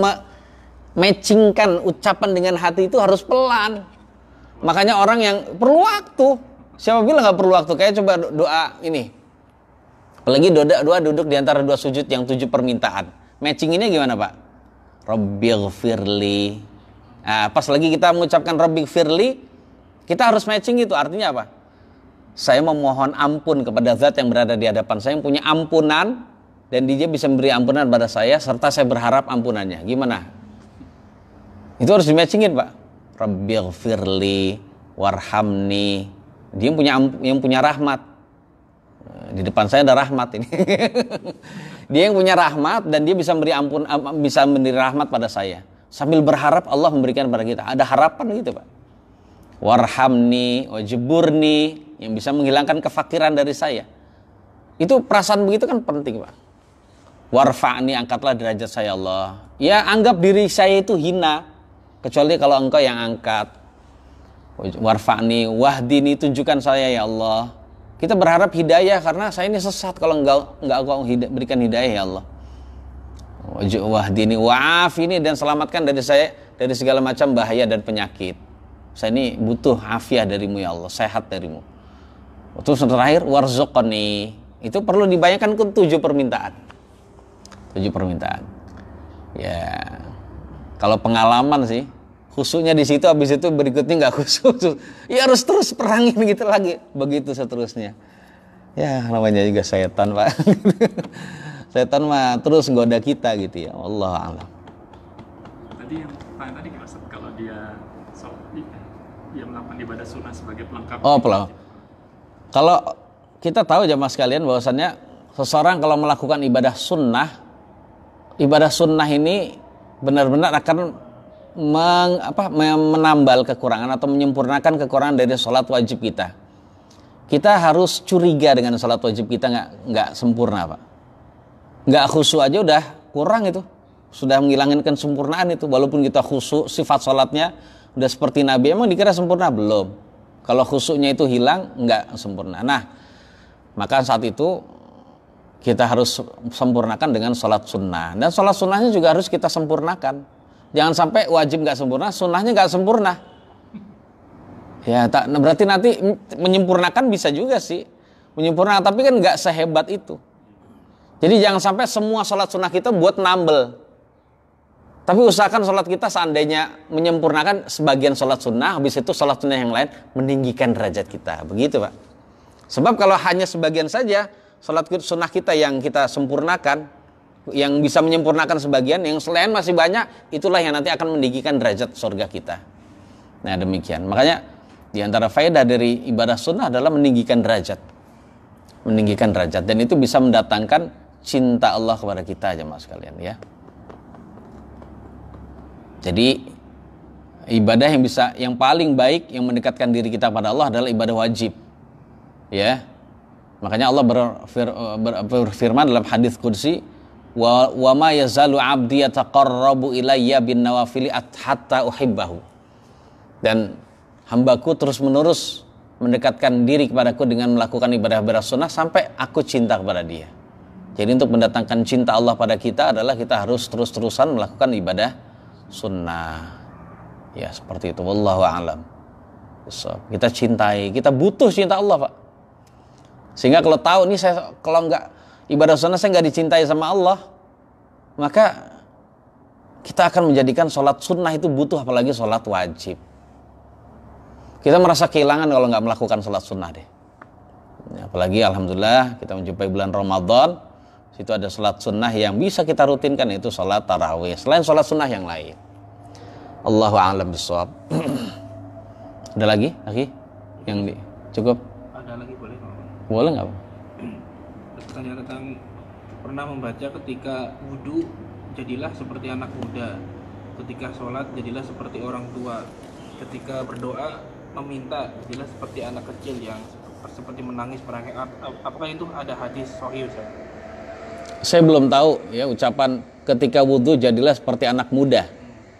Speaker 1: matchingkan ucapan dengan hati, itu harus pelan. Makanya orang yang perlu waktu. Siapa bilang nggak perlu waktu? Kayak coba doa ini. Apalagi doa duduk di antara dua sujud yang 7 permintaan. Matchinginnya gimana, Pak? Rabbighfirli. Nah, pas lagi kita mengucapkan Rabbighfirli, kita harus matching itu. Artinya apa? Saya memohon ampun kepada zat yang berada di hadapan saya, yang punya ampunan, dan dia bisa memberi ampunan pada saya, serta saya berharap ampunannya. Gimana? Itu harus di-matchingin, Pak. Rabbighfirli warhamni. Dia yang punya rahmat. Di depan saya ada rahmat ini. Dia yang punya rahmat, dan dia bisa memberi bisa memberi rahmat pada saya. Sambil berharap Allah memberikan pada kita. Ada harapan gitu, Pak. Warhamni wajburni, yang bisa menghilangkan kefakiran dari saya. Itu perasaan begitu kan penting, Pak. Warfa'ni, angkatlah derajat saya Allah. Ya, anggap diri saya itu hina, kecuali kalau engkau yang angkat. Warfa'ni wahdini, tunjukkan saya ya Allah. Kita berharap hidayah karena saya ini sesat, kalau enggak engkau berikan hidayah ya Allah. Wahdini wa'afini, dan selamatkan dari saya dari segala macam bahaya dan penyakit. Saya ini butuh afiah darimu ya Allah, sehat darimu. Terus terakhir warzuqni, itu perlu dibayangkan ke 7 permintaan. 7 permintaan. Ya, kalau pengalaman sih khusyuknya di situ, habis itu berikutnya nggak khusyuk, ya harus terus perangin gitu lagi, begitu seterusnya. Ya, namanya juga setan, Pak. Setan mah terus goda kita gitu ya. Allah a'lam.
Speaker 3: Tadi yang pertanyaan tadi gimana, kalau dia melakukan ibadah sunnah sebagai pelengkap?
Speaker 1: Oh, pelengkap. Kalau kita tahu jamaah sekalian bahwasannya seseorang kalau melakukan ibadah sunnah ini benar-benar akan menambal kekurangan atau menyempurnakan kekurangan dari sholat wajib kita. Kita harus curiga dengan sholat wajib kita nggak sempurna, Pak. Nggak khusyuk aja udah kurang itu, sudah menghilangkan kesempurnaan itu. Walaupun kita khusyuk, sifat sholatnya udah seperti Nabi, emang dikira sempurna? Belum. Kalau khusyuknya itu hilang, nggak sempurna. Nah, maka saat itu kita harus sempurnakan dengan sholat sunnah. Dan sholat sunnahnya juga harus kita sempurnakan. Jangan sampai wajib nggak sempurna, sunnahnya nggak sempurna. Ya, berarti nanti menyempurnakan bisa juga sih, menyempurnakan, tapi kan nggak sehebat itu. Jadi jangan sampai semua sholat sunnah kita buat nambel. Tapi usahakan sholat kita seandainya menyempurnakan sebagian sholat sunnah, habis itu sholat sunnah yang lain meninggikan derajat kita. Begitu Pak. Sebab kalau hanya sebagian saja, sholat sunnah kita yang kita sempurnakan, yang bisa menyempurnakan sebagian, yang selain masih banyak, itulah yang nanti akan meninggikan derajat surga kita. Nah demikian. Makanya di antara faedah dari ibadah sunnah adalah meninggikan derajat. Meninggikan derajat. Dan itu bisa mendatangkan cinta Allah kepada kita jemaah sekalian ya. Jadi ibadah yang paling baik yang mendekatkan diri kita pada Allah adalah ibadah wajib. Ya. Makanya Allah berfirman dalam hadis qudsi, wa ma yazalu 'abdi yataqarrabu ilayya bin nawafili hatta uhibbahu. Dan hambaku terus-menerus mendekatkan diri kepadaku dengan melakukan ibadah-ibadah sunnah sampai aku cinta kepada dia. Jadi untuk mendatangkan cinta Allah pada kita adalah kita harus terus-terusan melakukan ibadah sunnah. Ya seperti itu. Wallahu a'lam. Kita cintai, kita butuh cinta Allah Pak. Sehingga kalau tahu nih kalau nggak ibadah sunnah saya nggak dicintai sama Allah, maka kita akan menjadikan sholat sunnah itu butuh, apalagi sholat wajib. Kita merasa kehilangan kalau nggak melakukan sholat sunnah deh. Ya, apalagi alhamdulillah kita menjumpai bulan Ramadan, situ ada sholat sunnah yang bisa kita rutinkan, yaitu sholat tarawih. Selain sholat sunnah yang lain. Allahu a'lam bishawab. Ada lagi, cukup?
Speaker 2: Ada lagi boleh Pak?
Speaker 1: Boleh nggak?
Speaker 2: Bertanya tentang pernah membaca ketika wudhu jadilah seperti anak muda, ketika sholat jadilah seperti orang tua, ketika berdoa meminta jadilah seperti anak kecil yang seperti menangis merangkak. Apakah itu ada hadis sahih Ustaz?
Speaker 1: Saya belum tahu ya ucapan ketika wudhu jadilah seperti anak muda.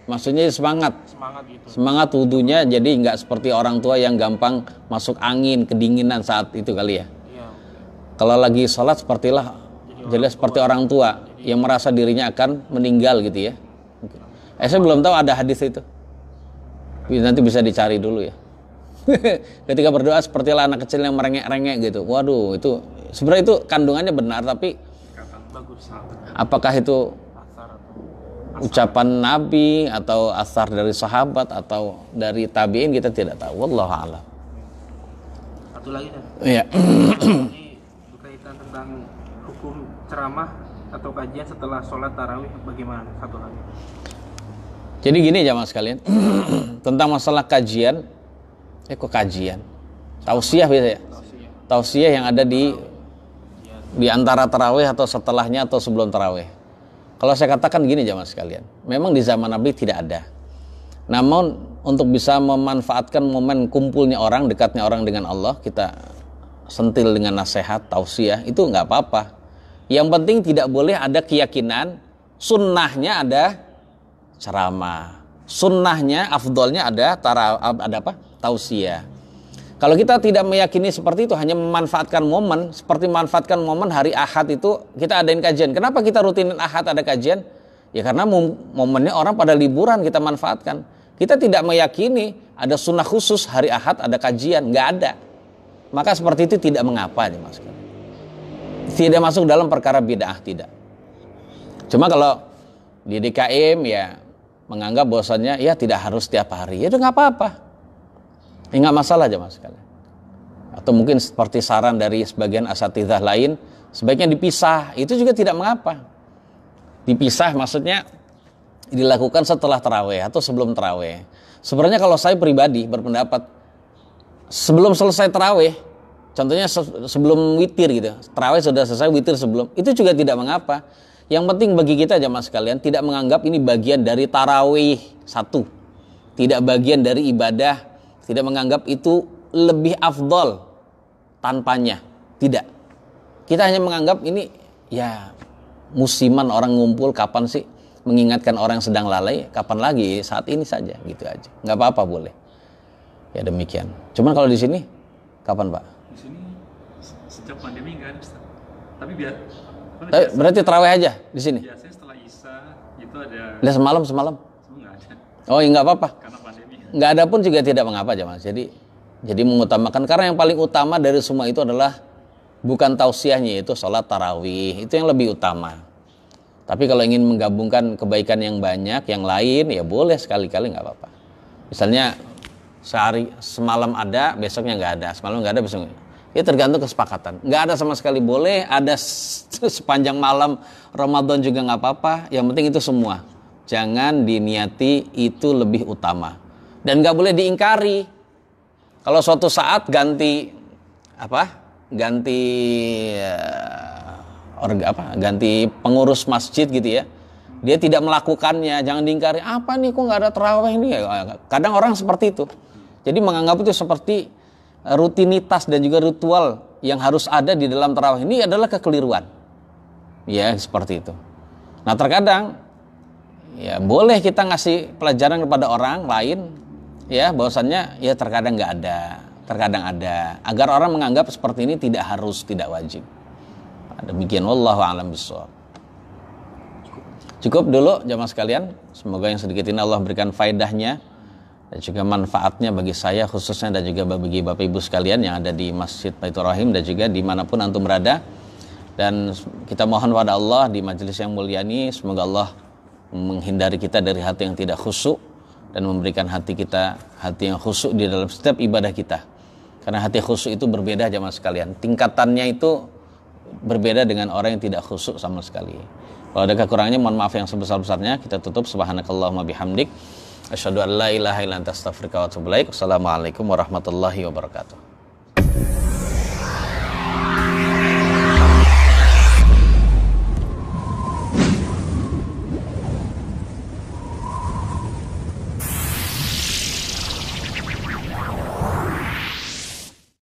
Speaker 1: Maksudnya semangat gitu. Semangat wudhunya jadi nggak seperti orang tua yang gampang masuk angin, kedinginan saat itu kali ya. Iya. Kalau lagi sholat jadilah seperti orang tua yang merasa dirinya akan meninggal gitu ya. Saya belum tahu ada hadis itu. Nanti bisa dicari dulu ya. Ketika berdoa sepertilah anak kecil yang merengek-rengek gitu. Waduh, itu sebenarnya itu kandungannya benar, tapi apakah itu ucapan Nabi atau asar dari sahabat atau dari tabi'in, kita tidak tahu. Wallahu a'lam.
Speaker 2: Satu lagi kan?
Speaker 1: Iya.
Speaker 2: Ini berkaitan tentang hukum ceramah atau kajian setelah sholat tarawih, bagaimana? Satu lagi.
Speaker 1: Jadi gini jamaah sekalian, tentang masalah kajian, tausiah biasa ya. Tausiah yang ada di antara tarawih atau setelahnya atau sebelum tarawih. Kalau saya katakan gini jamaah sekalian, memang di zaman Nabi tidak ada. Namun untuk bisa memanfaatkan momen kumpulnya orang, dekatnya orang dengan Allah, kita sentil dengan nasihat, tausiah, itu nggak apa-apa. Yang penting tidak boleh ada keyakinan, sunnahnya ada ceramah, sunnahnya, afdolnya ada tausiah. Kalau kita tidak meyakini seperti itu, hanya memanfaatkan momen, seperti memanfaatkan momen hari Ahad itu kita adain kajian. Kenapa kita rutinin Ahad ada kajian? Ya karena momennya orang pada liburan, kita manfaatkan. Kita tidak meyakini ada sunnah khusus hari Ahad ada kajian, nggak ada. Maka seperti itu tidak mengapa, Mas. Tidak masuk dalam perkara bid'ah, tidak. Cuma kalau di DKM ya menganggap bahwasannya ya tidak harus setiap hari, ya itu nggak apa-apa, ya nggak masalah aja Mas sekalian. Atau mungkin seperti saran dari sebagian asatidzah lain, sebaiknya dipisah, itu juga tidak mengapa. Dipisah maksudnya dilakukan setelah tarawih atau sebelum tarawih. Sebenarnya kalau saya pribadi berpendapat sebelum selesai tarawih, contohnya sebelum witir gitu, tarawih sudah selesai, witir sebelum, itu juga tidak mengapa. Yang penting bagi kita jamaah sekalian tidak menganggap ini bagian dari tarawih satu, tidak bagian dari ibadah, tidak menganggap itu lebih afdol tanpanya, tidak. Kita hanya menganggap ini ya musiman orang ngumpul, kapan sih mengingatkan orang yang sedang lalai, kapan lagi, saat ini saja gitu aja, nggak apa-apa, boleh. Ya demikian. Cuman kalau di sini kapan Pak?
Speaker 3: Di sini sejak pandemi nggak ada, Ustaz. Tapi
Speaker 1: berarti tarawih aja di sini.
Speaker 3: Biasanya setelah Isya itu ada.
Speaker 1: Lihat semalam.
Speaker 3: Nggak ada.
Speaker 1: Oh, ya nggak apa-apa.
Speaker 3: Karena pandemi.
Speaker 1: Nggak ada pun juga tidak mengapa aja Mas. Jadi mengutamakan, karena yang paling utama dari semua itu adalah bukan tausiahnya, itu sholat tarawih, itu yang lebih utama. Tapi kalau ingin menggabungkan kebaikan yang banyak, yang lain, ya boleh sekali-kali, nggak apa-apa. Misalnya sehari semalam ada, besoknya nggak ada, semalam nggak ada, besoknya. Ya tergantung kesepakatan. Nggak ada sama sekali boleh, ada sepanjang malam Ramadan juga nggak apa-apa. Yang penting itu semua. Jangan diniati itu lebih utama. Dan nggak boleh diingkari. Kalau suatu saat ganti pengurus masjid gitu ya, dia tidak melakukannya, jangan diingkari. Apa nih, kok nggak ada tarawih ini? Kadang orang seperti itu. Jadi menganggap itu seperti rutinitas dan juga ritual yang harus ada di dalam tarawih. Ini adalah kekeliruan. Ya, seperti itu. Nah, terkadang ya boleh kita ngasih pelajaran kepada orang lain, ya bahwasannya ya terkadang nggak ada, terkadang ada, agar orang menganggap seperti ini tidak harus, tidak wajib. Demikian, wallahu a'lam bishawab. Cukup dulu jamaah sekalian. Semoga yang sedikit ini Allah berikan faedahnya dan juga manfaatnya bagi saya khususnya, dan juga bagi Bapak Ibu sekalian yang ada di Masjid Baitur Rahim dan juga dimanapun antum berada. Dan kita mohon pada Allah di majelis yang mulia ini, semoga Allah menghindari kita dari hati yang tidak khusyuk dan memberikan hati kita hati yang khusyuk di dalam setiap ibadah kita. Karena hati khusyuk itu berbeda jamaah sekalian. Tingkatannya itu berbeda dengan orang yang tidak khusyuk sama sekali. Kalau ada kekurangannya mohon maaf yang sebesar-besarnya. Kita tutup. Subhanakallahumma bihamdik, asyhadu an la ilaha illa anta astaghfiruka wa atubu ilaik. Wassalamualaikum warahmatullahi wabarakatuh.